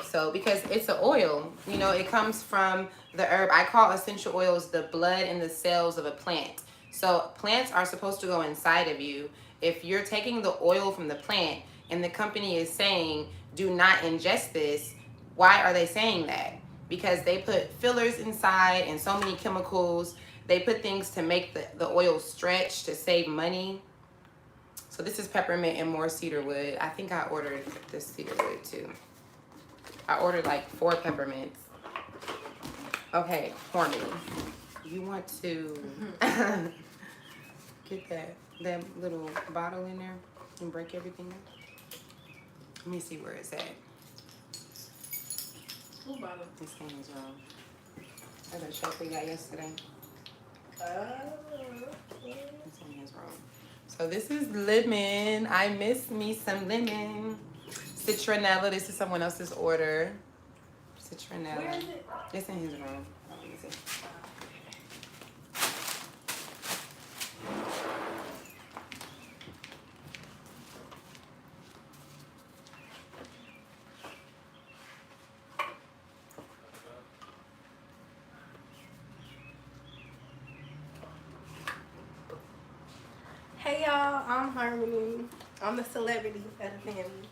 So, because it's an oil, you know, it comes from the herb. I call essential oils the blood and the cells of a plant. So plants are supposed to go inside of you. If you're taking the oil from the plant and the company is saying, do not ingest this, why are they saying that? Because they put fillers inside and so many chemicals. They put things to make the oil stretch to save money. So this is peppermint and more cedarwood. I think I ordered this cedarwood too. I ordered like 4 peppermints. Okay, Horny, you want to get that little bottle in there and break everything up? Let me see where it's at. What bottle? This thing is wrong. I got a show we got yesterday. This thing is wrong. So this is lemon. I miss me some lemon. Citronella. This is someone else's order. Citronella. Where is it? It's in his room. Let me see. Hey y'all, I'm Harmony. I'm the celebrity of the family.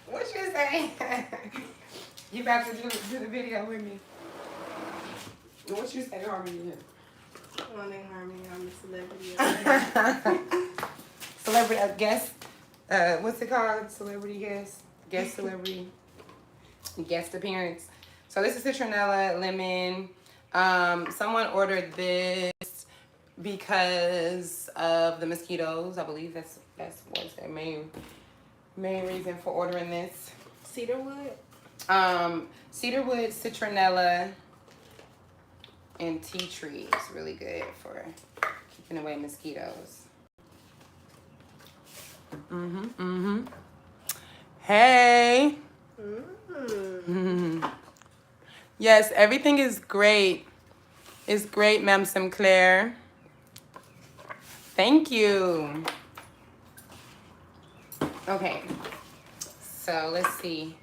What you say? You about to do the video with me? What you say, Harmony? My name Harmony. I'm the celebrity of the family. Celebrity guest. What's it called? Celebrity guest. Guest celebrity. Guest appearance. So this is citronella, lemon. Someone ordered this because of the mosquitoes. I believe that's what's their main reason for ordering this. Cedarwood. Cedarwood, citronella, and tea tree is really good for keeping away mosquitoes. Hey. Yes, everything is great. It's great, Ma'am Sinclair. Thank you. Okay, so let's see.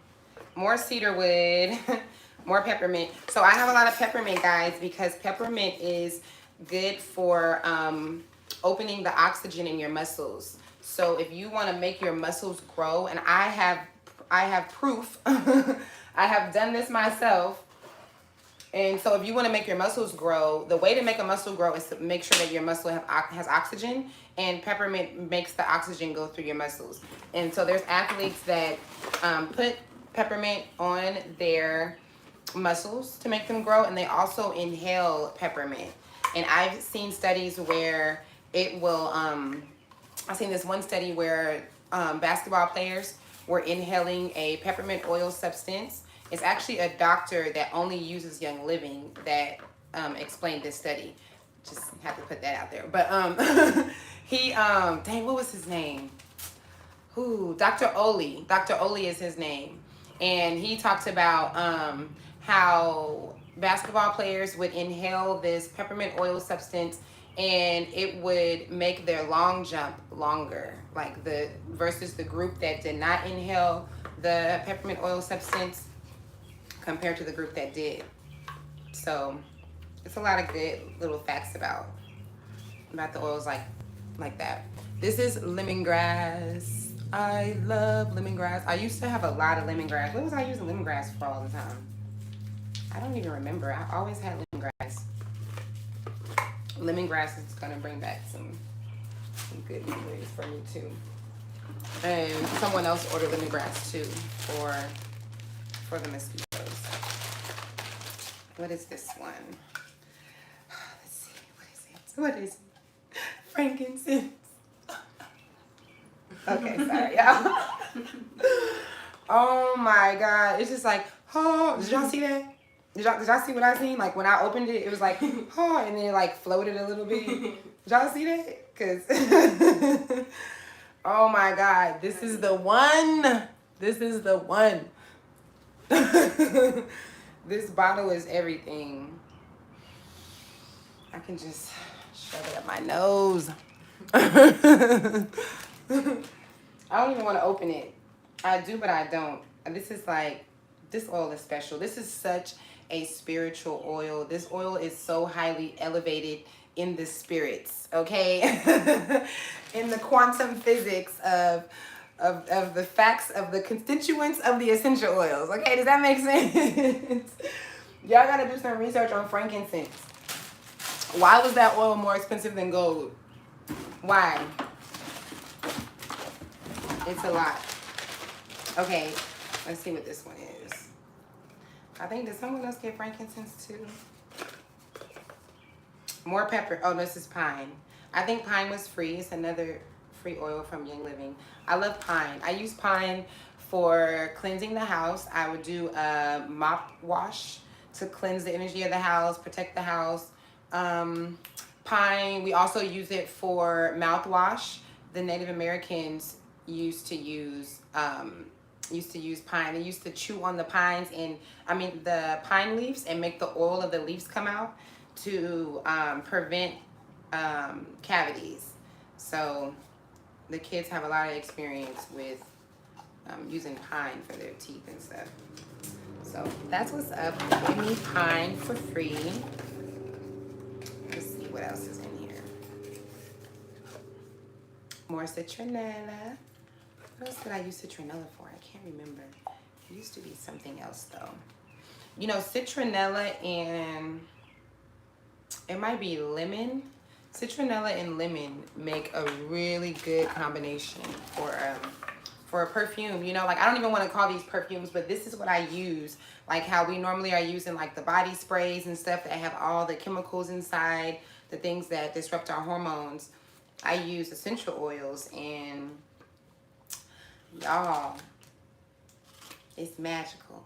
More cedarwood, more peppermint. So I have a lot of peppermint, guys, because peppermint is good for opening the oxygen in your muscles. So if you want to make your muscles grow, and I have proof. I have done this myself. And so if you want to make your muscles grow, the way to make a muscle grow is to make sure that your muscle has oxygen, and peppermint makes the oxygen go through your muscles. And so there's athletes that put peppermint on their muscles to make them grow, and they also inhale peppermint. And I've seen studies where it will, I've seen this one study where basketball players were inhaling a peppermint oil substance. It's actually a doctor that only uses Young Living that explained this study. Just have to put that out there. But he, dang, what was his name? Ooh, Dr. Oli. Dr. Oli is his name. And he talked about how basketball players would inhale this peppermint oil substance, and it would make their long jump longer, like versus the group that did not inhale the peppermint oil substance compared to the group that did. So it's a lot of good little facts about the oils like that. This is lemongrass. I love lemongrass. I used to have a lot of lemongrass. What was I using lemongrass for all the time? I don't even remember. I always had lemongrass. Lemongrass is gonna bring back some good memories for me too. And someone else ordered lemongrass too for the mosquitoes. What is this one? Let's see. What is it? Frankincense. Okay, sorry, y'all. Oh my God. It's just like, oh, did y'all see that? Did y'all see what I seen? Like when I opened it, it was like, oh, and then it like floated a little bit. Did y'all see that? Cause, oh my God, this is the one. This is the one. This bottle is everything. I can just shove it up my nose. I don't even want to open it. I do, but I don't. This is like, this oil is special. This is such a spiritual oil. This oil is so highly elevated in the spirits, okay? In the quantum physics of the facts of the constituents of the essential oils. Okay, does that make sense? Y'all gotta do some research on frankincense. Why was that oil more expensive than gold? Why? It's a lot. Okay, let's see what this one is. I think, did someone else get frankincense too? More pepper. Oh, this is pine. I think pine was free. It's another free oil from Young Living. I love pine. I use pine for cleansing the house. I would do a mop wash to cleanse the energy of the house, protect the house. Pine, we also use it for mouthwash. The Native Americans used to use pine. They used to chew on the pines the pine leaves and make the oil of the leaves come out to prevent cavities. So the kids have a lot of experience with using pine for their teeth and stuff. So that's what's up. Give me pine for free. Let's see what else is in here. More citronella. What else did I use citronella for? I can't remember. It used to be something else though. You know, citronella and it might be lemon. Citronella and lemon make a really good combination for a perfume. You know, like I don't even want to call these perfumes, but this is what I use. Like how we normally are using like the body sprays and stuff that have all the chemicals inside, the things that disrupt our hormones. I use essential oils and y'all, it's magical.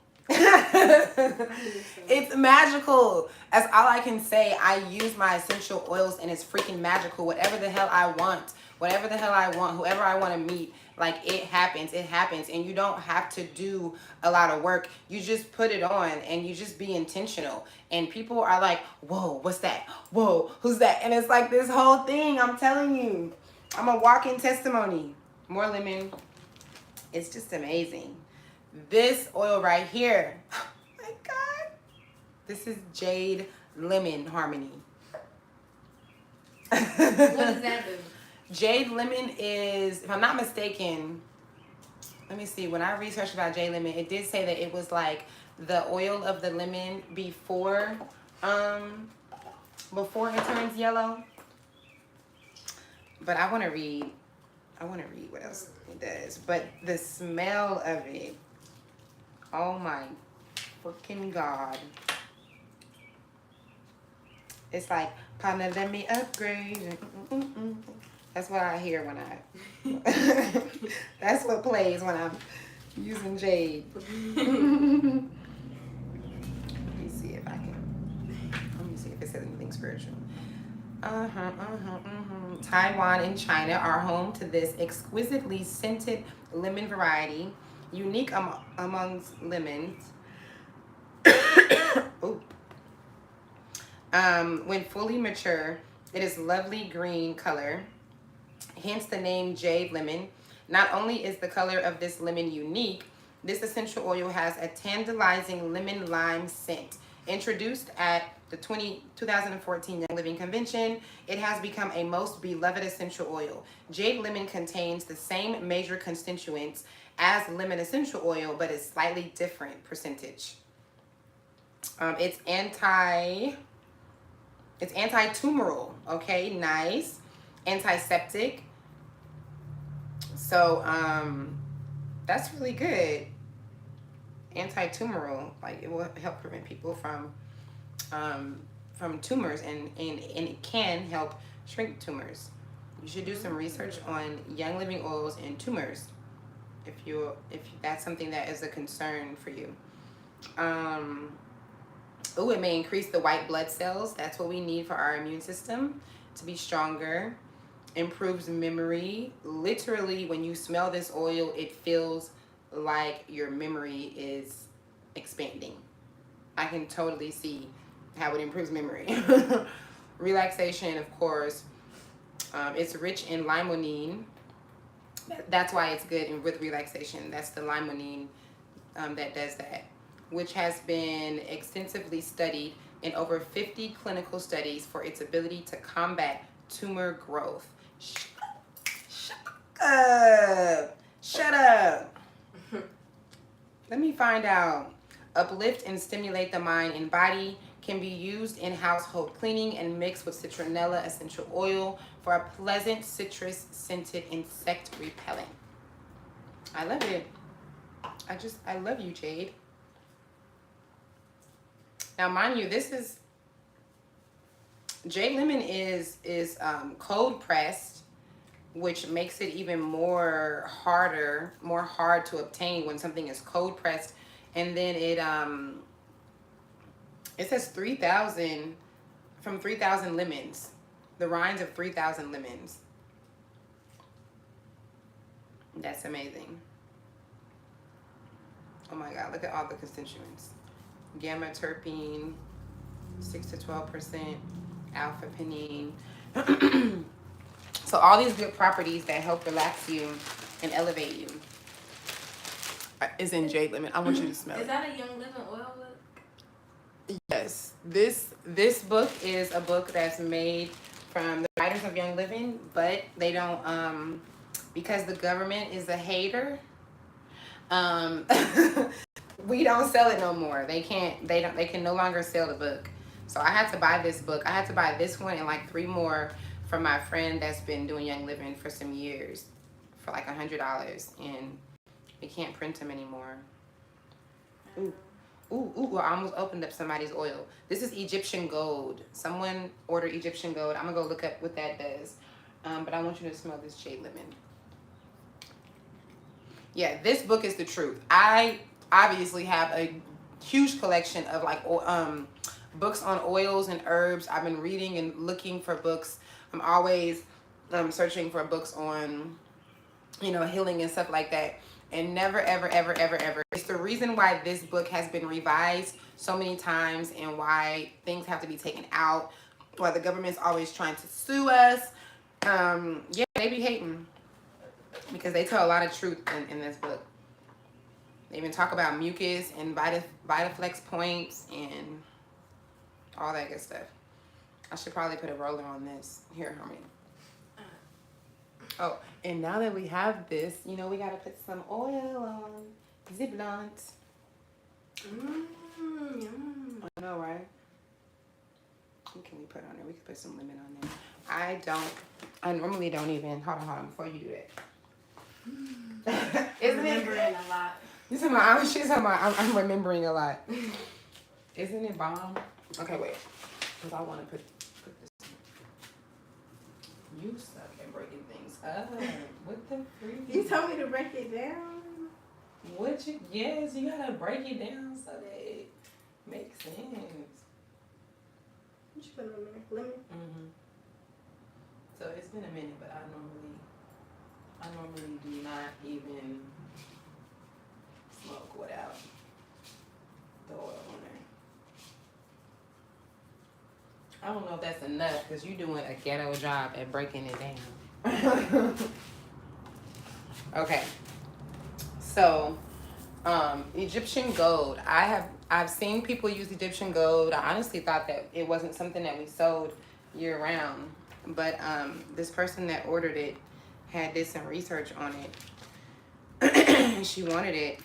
It's magical. That's all I can say. I use my essential oils and it's freaking magical. Whatever the hell I want, whoever I want to meet, like it happens, and you don't have to do a lot of work. You just put it on and you just be intentional. And people are like, whoa, what's that? Whoa, who's that? And it's like this whole thing. I'm telling you, I'm a walking testimony. More lemon. It's just amazing. This oil right here, oh my God, this is Jade Lemon Harmony. What does that do? Jade Lemon is, if I'm not mistaken, let me see, when I researched about Jade Lemon, it did say that it was like the oil of the lemon before it turns yellow. But I want to read what else it does. But the smell of it, oh my freaking God. It's like, partner, let me upgrade. That's what I hear when that's what plays when I'm using Jade. Let me see if it says anything spiritual. Taiwan and China are home to this exquisitely scented lemon variety, unique amongst lemons. When fully mature, it is lovely green color, hence the name Jade Lemon. Not only is the color of this lemon unique, this essential oil has a tantalizing lemon lime scent. Introduced at the 2014 Young Living Convention, it has become a most beloved essential oil. Jade Lemon contains the same major constituents as lemon essential oil, but it's slightly different percentage. It's anti-tumoral, okay, nice. Antiseptic. So that's really good. Anti-tumoral, like it will help prevent people from tumors, and it can help shrink tumors. You should do some research on Young Living oils and tumors if that's something that is a concern for you. It may increase the white blood cells. That's what we need for our immune system to be stronger. Improves memory. Literally, when you smell this oil, it feels like your memory is expanding. I can totally see how it improves memory. Relaxation, of course. It's rich in limonene. That's why it's good with relaxation. That's the limonene that does that, which has been extensively studied in over 50 clinical studies for its ability to combat tumor growth. Shut up. Shut up. Let me find out. Uplift and stimulate the mind and body. Can be used in household cleaning and mixed with citronella essential oil for a pleasant citrus scented insect repellent. I love it. I love you, Jade. Now, mind you, this is Jade Lemon is cold pressed, which makes it even more hard to obtain when something is cold pressed. And then it says 3,000 lemons, the rinds of 3,000 lemons. That's amazing. Oh my God, look at all the constituents. Gamma terpene, 6 to 12%, alpha pinene. So all these good properties that help relax you and elevate you is in Jade Lemon. I want you to smell it. Is that a Young Living oil book? Yes. This book is a book that's made from the writers of Young Living, but they don't because the government is a hater. We don't sell it no more. They can no longer sell the book. So I had to buy this book. I had to buy this one and like 3 more from my friend that's been doing Young Living for some years for like $100, and we can't print them anymore. Ooh, I almost opened up somebody's oil. This is Egyptian gold. Someone ordered Egyptian gold. I'm gonna go look up what that does. But I want you to smell this Jade Lemon. Yeah, this book is the truth. I obviously have a huge collection of like books on oils and herbs. I've been reading and looking for books. I'm always searching for books on, healing and stuff like that. And never, ever, ever, ever, ever. It's the reason why this book has been revised so many times and why things have to be taken out, why the government's always trying to sue us. Yeah, they be hating because they tell a lot of truth in this book. They even talk about mucus and Vitaflex points and all that good stuff. I should probably put a roller on this. Here, Harmony. Oh, and now that we have this, we gotta put some oil on. Ziplant. I know, right? What can we put on there? We could put some lemon on there. I normally don't even. Hold on, before you do that. Isn't it? Remembering a lot. She's talking about, I'm remembering a lot. Isn't it bomb? Okay, wait. Because I want to put this in. You suck at breaking things up. What the freak? You told me to break it down. Yes, you gotta break it down so that it makes sense. What you put on there? Lemon? Mm-hmm. So it's been a minute, but I normally do not even smoke without the oil on there. I don't know if that's enough because you're doing a ghetto job at breaking it down. Okay. So, Egyptian gold. I I've seen people use Egyptian gold. I honestly thought that it wasn't something that we sold year round. But this person that ordered it had did some research on it. And she wanted it.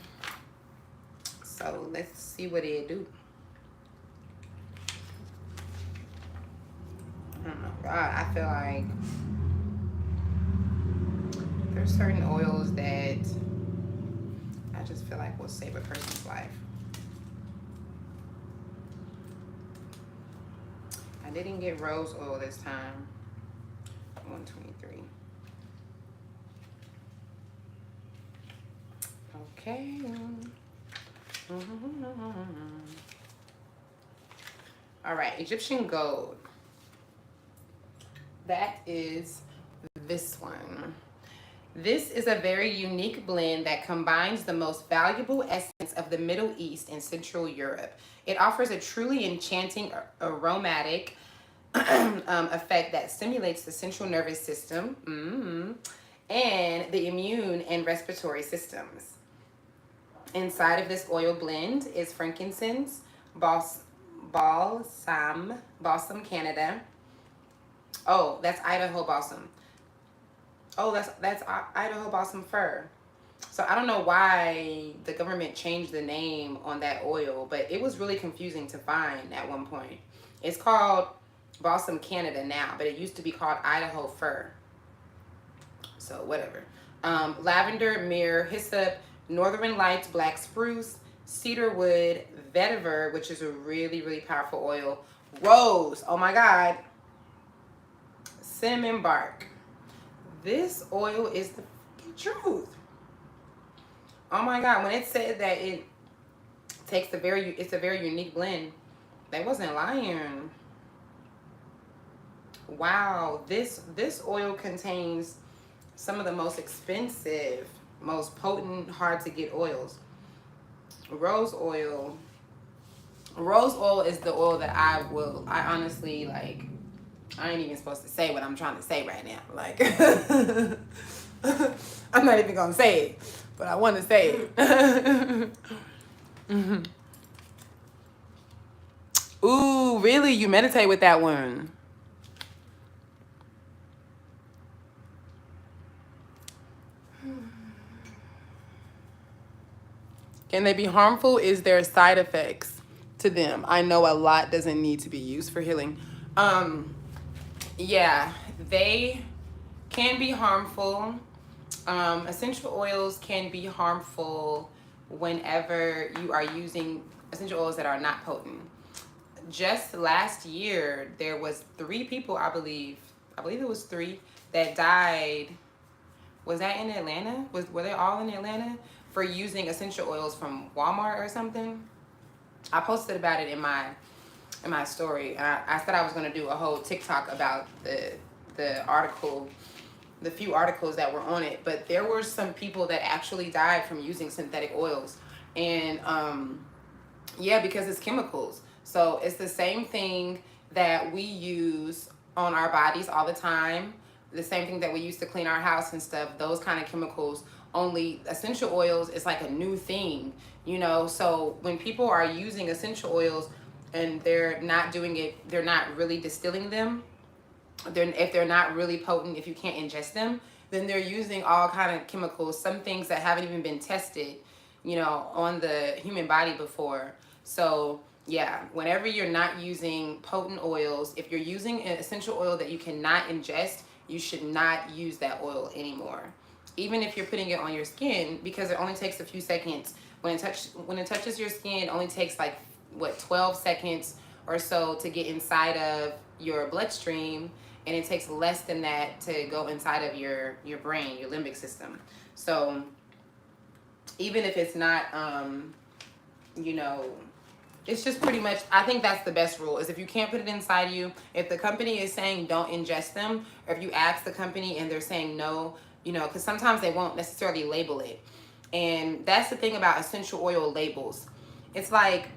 So let's see what it do. Oh my God, I feel like there's certain oils that I just feel like will save a person's life. I didn't get rose oil this time. 123. Okay. All right, Egyptian gold. That is this one. This is a very unique blend that combines the most valuable essence of the Middle East and Central Europe. It offers a truly enchanting aromatic effect that stimulates the central nervous system and the immune and respiratory systems. Inside of this oil blend is frankincense, balsam Canada. Oh, that's Idaho balsam. Oh, that's Idaho balsam fir. So I don't know why the government changed the name on that oil, but it was really confusing to find at one point. It's called Balsam Canada now, but it used to be called Idaho fir. So whatever. Lavender, myrrh, hyssop, northern lights, black spruce, cedarwood, vetiver, which is a really, really powerful oil. Rose, oh my God. Cinnamon bark. This oil is the truth. Oh my God, when it said that it takes it's a very unique blend, they wasn't lying. Wow, this oil contains some of the most expensive, most potent, hard to get oils. Rose oil is the oil that I honestly like. I ain't even supposed to say what I'm trying to say right now. Like, I'm not even gonna say it, but I want to say it. Ooh, really? You meditate with that one? Can they be harmful? Is there side effects to them? I know a lot doesn't need to be used for healing. Yeah, they can be harmful. Essential oils can be harmful whenever you are using essential oils that are not potent. Just last year, there was 3 people, I believe it was 3, that died. Was that in Atlanta? Were they all in Atlanta for using essential oils from Walmart or something? I posted about it in my story. I said I was going to do a whole TikTok about the article, the few articles that were on it, but there were some people that actually died from using synthetic oils. And yeah, because it's chemicals. So it's the same thing that we use on our bodies all the time, the same thing that we use to clean our house and stuff, those kind of chemicals. Only essential oils is like a new thing, you know. So when people are using essential oils and they're not doing it, they're not really distilling them, if they're not really potent, if you can't ingest them, then they're using all kind of chemicals, some things that haven't even been tested, you know, on the human body before. So yeah, whenever you're not using potent oils, if you're using an essential oil that you cannot ingest, you should not use that oil anymore. Even if you're putting it on your skin, because it only takes a few seconds. When it touches your skin, it only takes like, what, 12 seconds or so to get inside of your bloodstream, and it takes less than that to go inside of your brain, your limbic system. So even if it's not, you know, it's just pretty much, I think that's the best rule, is if you can't put it inside you, if the company is saying don't ingest them, or if you ask the company and they're saying no, you know, because sometimes they won't necessarily label it. And that's the thing about essential oil labels. It's like,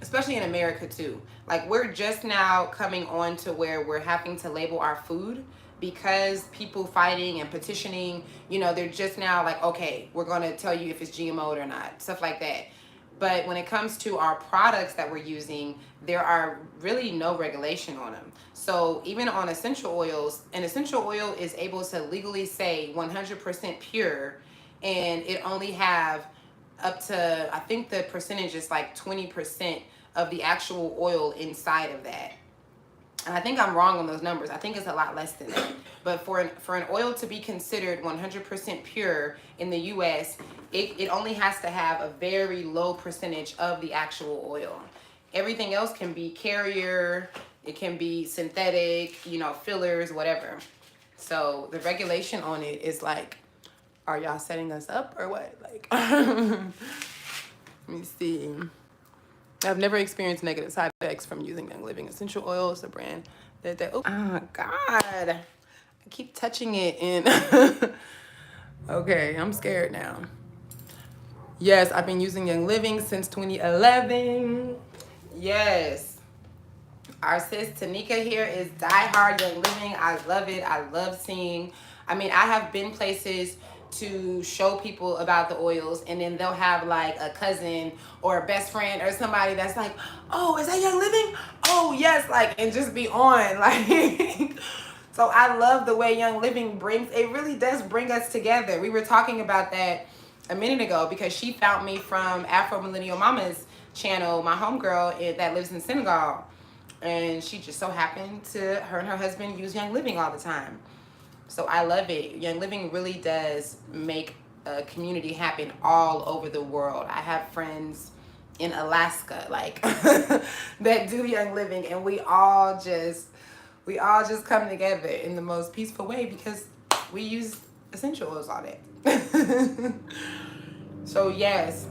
especially in America too, like we're just now coming on to where we're having to label our food, because people fighting and petitioning, you know, they're just now like, okay, we're going to tell you if it's GMO'd or not, stuff like that. But when it comes to our products that we're using, there are really no regulation on them. So even on essential oils, an essential oil is able to legally say 100% pure, and it only have up to, I think the percentage is like 20% of the actual oil inside of that. And I think I'm wrong on those numbers. I think it's a lot less than that. But for an oil to be considered 100% pure in the US, it only has to have a very low percentage of the actual oil. Everything else can be carrier, it can be synthetic, you know, fillers, whatever. So the regulation on it is like, are y'all setting us up or what? Like, let me see. I've never experienced negative side effects from using Young Living essential oils, a brand oh God, I keep touching it and okay, I'm scared now. Yes, I've been using Young Living since 2011. Yes. Our sis Tanika here is diehard Young Living. I love it. I love seeing. I mean, I have been places to show people about the oils, and then they'll have like a cousin or a best friend or somebody that's like, oh, is that Young Living? Oh, yes, like, and just be on. Like, so I love the way Young Living brings, it really does bring us together. We were talking about that a minute ago because she found me from Afro Millennial Mama's channel, my homegirl that lives in Senegal. And she just so happened to, her and her husband use Young Living all the time. So I love it. Young Living really does make a community happen all over the world. I have friends in Alaska, like, that do Young Living, and we all just come together in the most peaceful way because we use essential oils all day. So yes.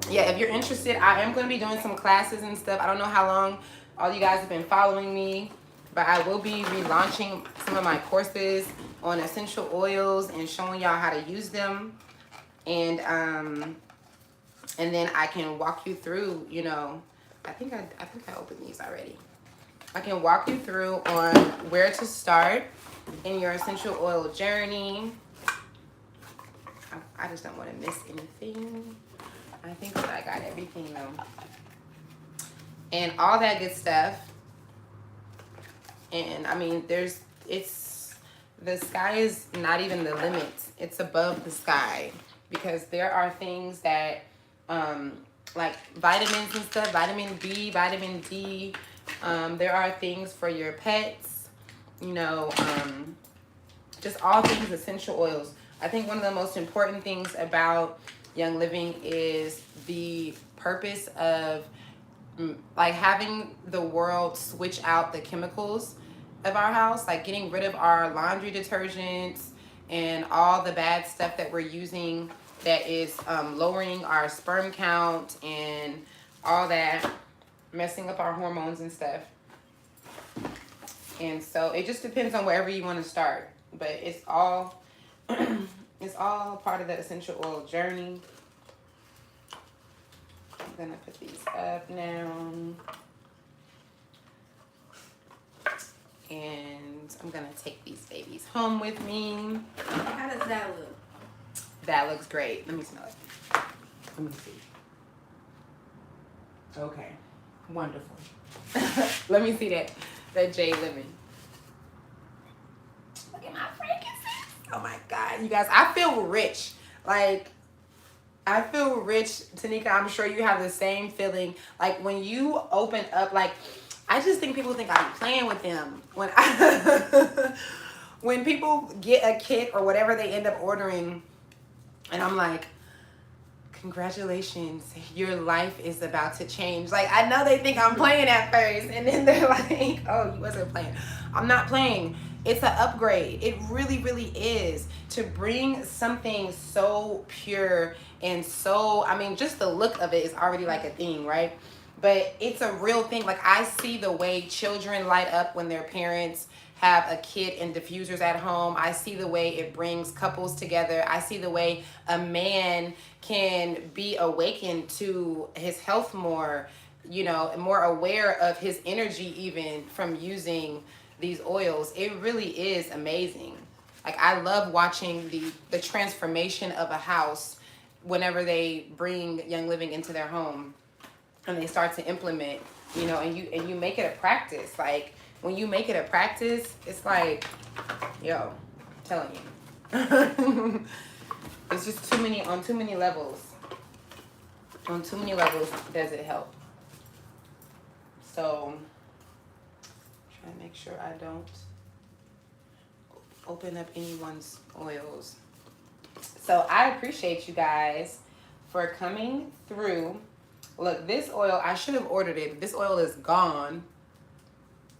Yeah, if you're interested, I am going to be doing some classes and stuff. I don't know how long all you guys have been following me, but I will be relaunching some of my courses on essential oils and showing y'all how to use them. And then I can walk you through, you know, I think I opened these already. I can walk you through on where to start in your essential oil journey. I just don't want to miss anything. I think that I got everything though. And all that good stuff. And I mean, the sky is not even the limit. It's above the sky because there are things that, like vitamins and stuff, vitamin B, vitamin D. There are things for your pets, you know, just all things essential oils. I think one of the most important things about Young Living is the purpose of like having the world switch out the chemicals of our house, like getting rid of our laundry detergents and all the bad stuff that we're using that is lowering our sperm count and all that, messing up our hormones and stuff. And so it just depends on wherever you want to start, but it's all it's all part of the essential oil journey. I'm gonna put these up now. And I'm gonna take these babies home with me. How does that look? That looks great. Let me smell it. Let me see. Okay, wonderful. Let me see that Jade Lemon. Look at my frankincense. Oh my God, you guys, I feel rich. Like, I feel rich, Tanika. I'm sure you have the same feeling. Like when you open up, like, I just think people think I'm playing with them. When people get a kit or whatever they end up ordering, and I'm like, congratulations, your life is about to change. Like, I know they think I'm playing at first, and then they're like, oh, you wasn't playing. I'm not playing. It's an upgrade. It really, really is. To bring something so pure and so, I mean, just the look of it is already like a thing, right? But it's a real thing. Like, I see the way children light up when their parents have a kit and diffusers at home. I see the way it brings couples together. I see the way a man can be awakened to his health more, you know, more aware of his energy even from using these oils. It really is amazing. Like, I love watching the transformation of a house whenever they bring Young Living into their home and they start to implement, you know, and you make it a practice. Like when you make it a practice, it's like, yo, I'm telling you. It's just too many levels. On too many levels does it help. So try to make sure I don't open up anyone's oils. So I appreciate you guys for coming through. Look, this oil, I should have ordered it. This oil is gone.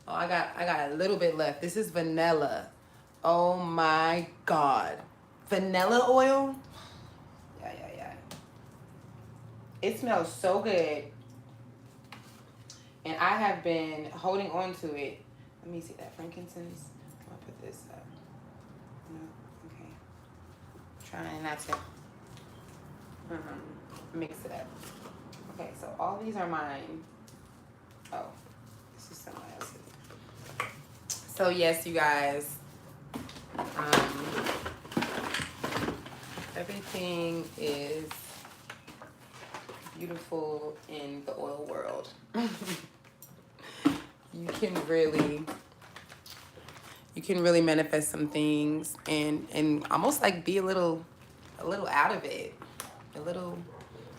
Oh, I got a little bit left. This is vanilla. Oh my God. Vanilla oil? Yeah. It smells so good. And I have been holding on to it. Let me see that frankincense. I'll put this up. No, okay. Trying not to mix it up. Okay, so all these are mine. Oh, this is someone else's. So yes, you guys. Everything is beautiful in the oil world. You can really manifest some things and almost like be a little out of it.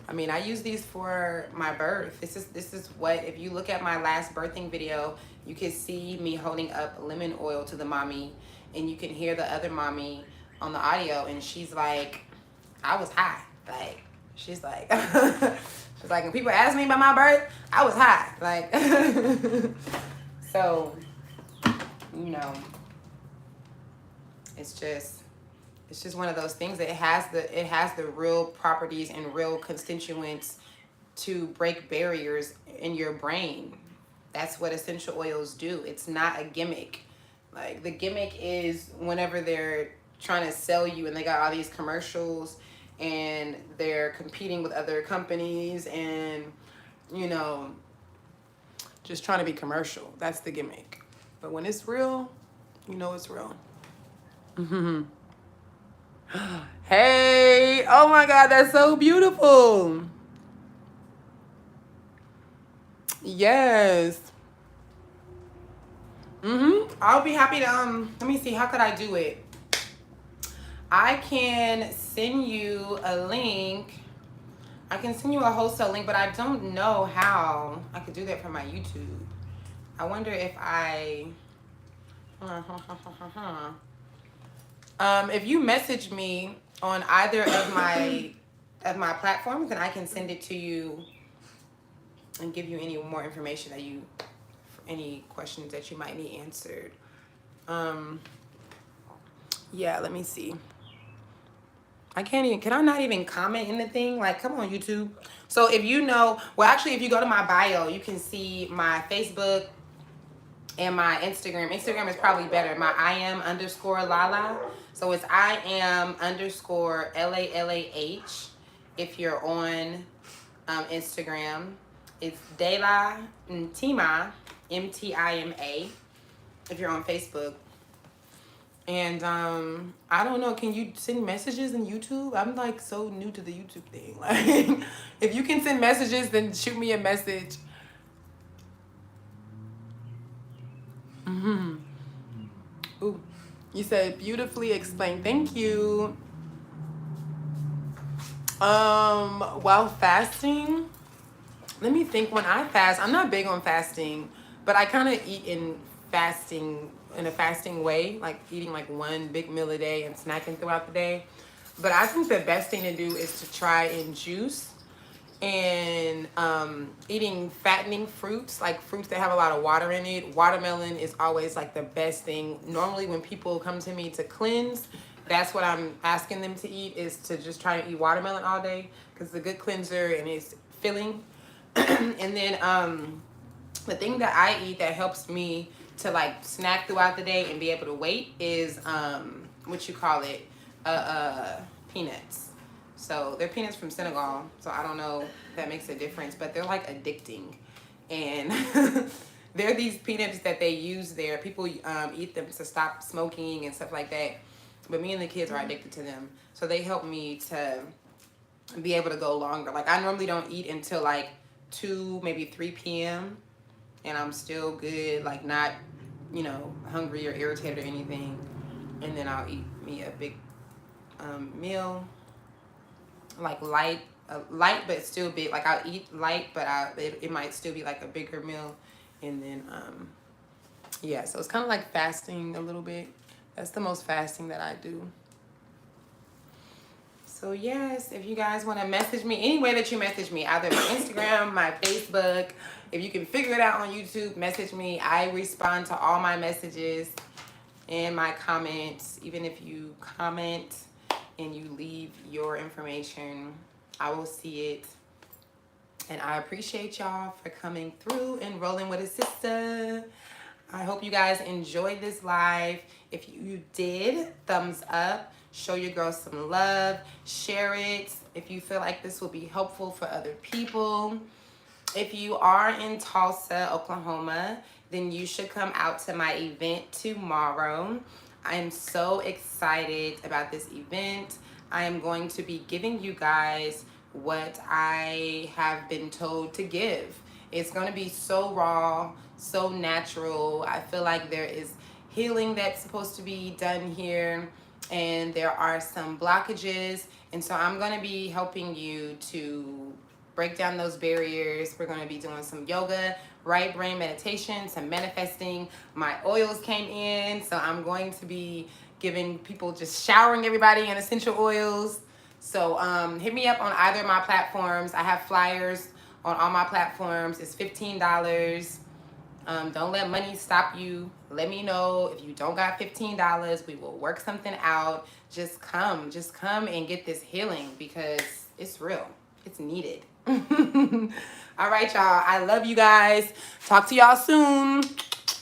I mean, I use these for my birth. This is what, if you look at my last birthing video, you can see me holding up lemon oil to the mommy, and you can hear the other mommy on the audio, and she's like, I was high. Like, she's like, she's like, when people ask me about my birth, I was high. Like, so, you know, it's just one of those things that it has the real properties and real constituents to break barriers in your brain. That's what essential oils do. It's not a gimmick. Like, the gimmick is whenever they're trying to sell you and they got all these commercials and they're competing with other companies and, you know, just trying to be commercial. That's the gimmick. But when it's real, you know it's real. Hey, oh my God, that's so beautiful. Yes. I'll be happy to, let me see, how could I do it? I can send you a link. I can send you a wholesale link, but I don't know how I could do that from my YouTube. I wonder if if you message me on either of my platforms, then I can send it to you and give you any more information that any questions that you might need answered. Yeah, let me see. Can I not even comment in the thing? Like, come on, YouTube. So if you know, well, actually, if you go to my bio, you can see my Facebook and my Instagram. Instagram is probably better. My IAM_Lala. So it's IAM_LALAH if you're on Instagram. It's De La Ntima, MTIMA, if you're on Facebook. And I don't know, can you send messages in YouTube? I'm like so new to the YouTube thing. Like, if you can send messages, then shoot me a message. Ooh, you said beautifully explained. Thank you. While fasting, let me think. When I fast, I'm not big on fasting, but I kind of eat in a fasting way, like eating like one big meal a day and snacking throughout the day. But I think the best thing to do is to try and juice and eating fattening fruits, like fruits that have a lot of water in it. Watermelon is always like the best thing. Normally when people come to me to cleanse, that's what I'm asking them to eat, is to just try to eat watermelon all day, because it's a good cleanser and it's filling. And then the thing that I eat that helps me to like snack throughout the day and be able to wait is peanuts. So they're peanuts from Senegal, so I don't know if that makes a difference, but they're like addicting. And they're these peanuts that they use there. People eat them to stop smoking and stuff like that. But me and the kids are addicted to them. So they help me to be able to go longer. Like I normally don't eat until like 2, maybe 3 p.m. and I'm still good, like not, you know, hungry or irritated or anything. And then I'll eat me a big meal, like light but still big. Like I'll eat light, but it might still be like a bigger meal. And then yeah, so it's kind of like fasting a little bit. That's the most fasting that I do. So yes, if you guys want to message me, any way that you message me, either my Instagram, my Facebook, if you can figure it out on YouTube, message me. I respond to all my messages and my comments. Even if you comment and you leave your information, I will see it. And I appreciate y'all for coming through and rolling with a sister. I hope you guys enjoyed this live. If you did, thumbs up. Show your girl some love. Share it if you feel like this will be helpful for other people. If you are in Tulsa, Oklahoma, then you should come out to my event tomorrow. I am so excited about this event. I am going to be giving you guys what I have been told to give. It's going to be so raw, so natural. I feel like there is healing that's supposed to be done here, and there are some blockages, and so I'm going to be helping you to break down those barriers. We're going to be doing some yoga, right brain meditation, some manifesting. My oils came in, so I'm going to be giving people, just showering everybody in essential oils. So hit me up on either of my platforms. I have flyers on all my platforms. It's $15. Don't let money stop you. Let me know if you don't got $15. We will work something out. Just come and get this healing, because it's real. It's needed. All right, y'all. I love you guys. Talk to y'all soon.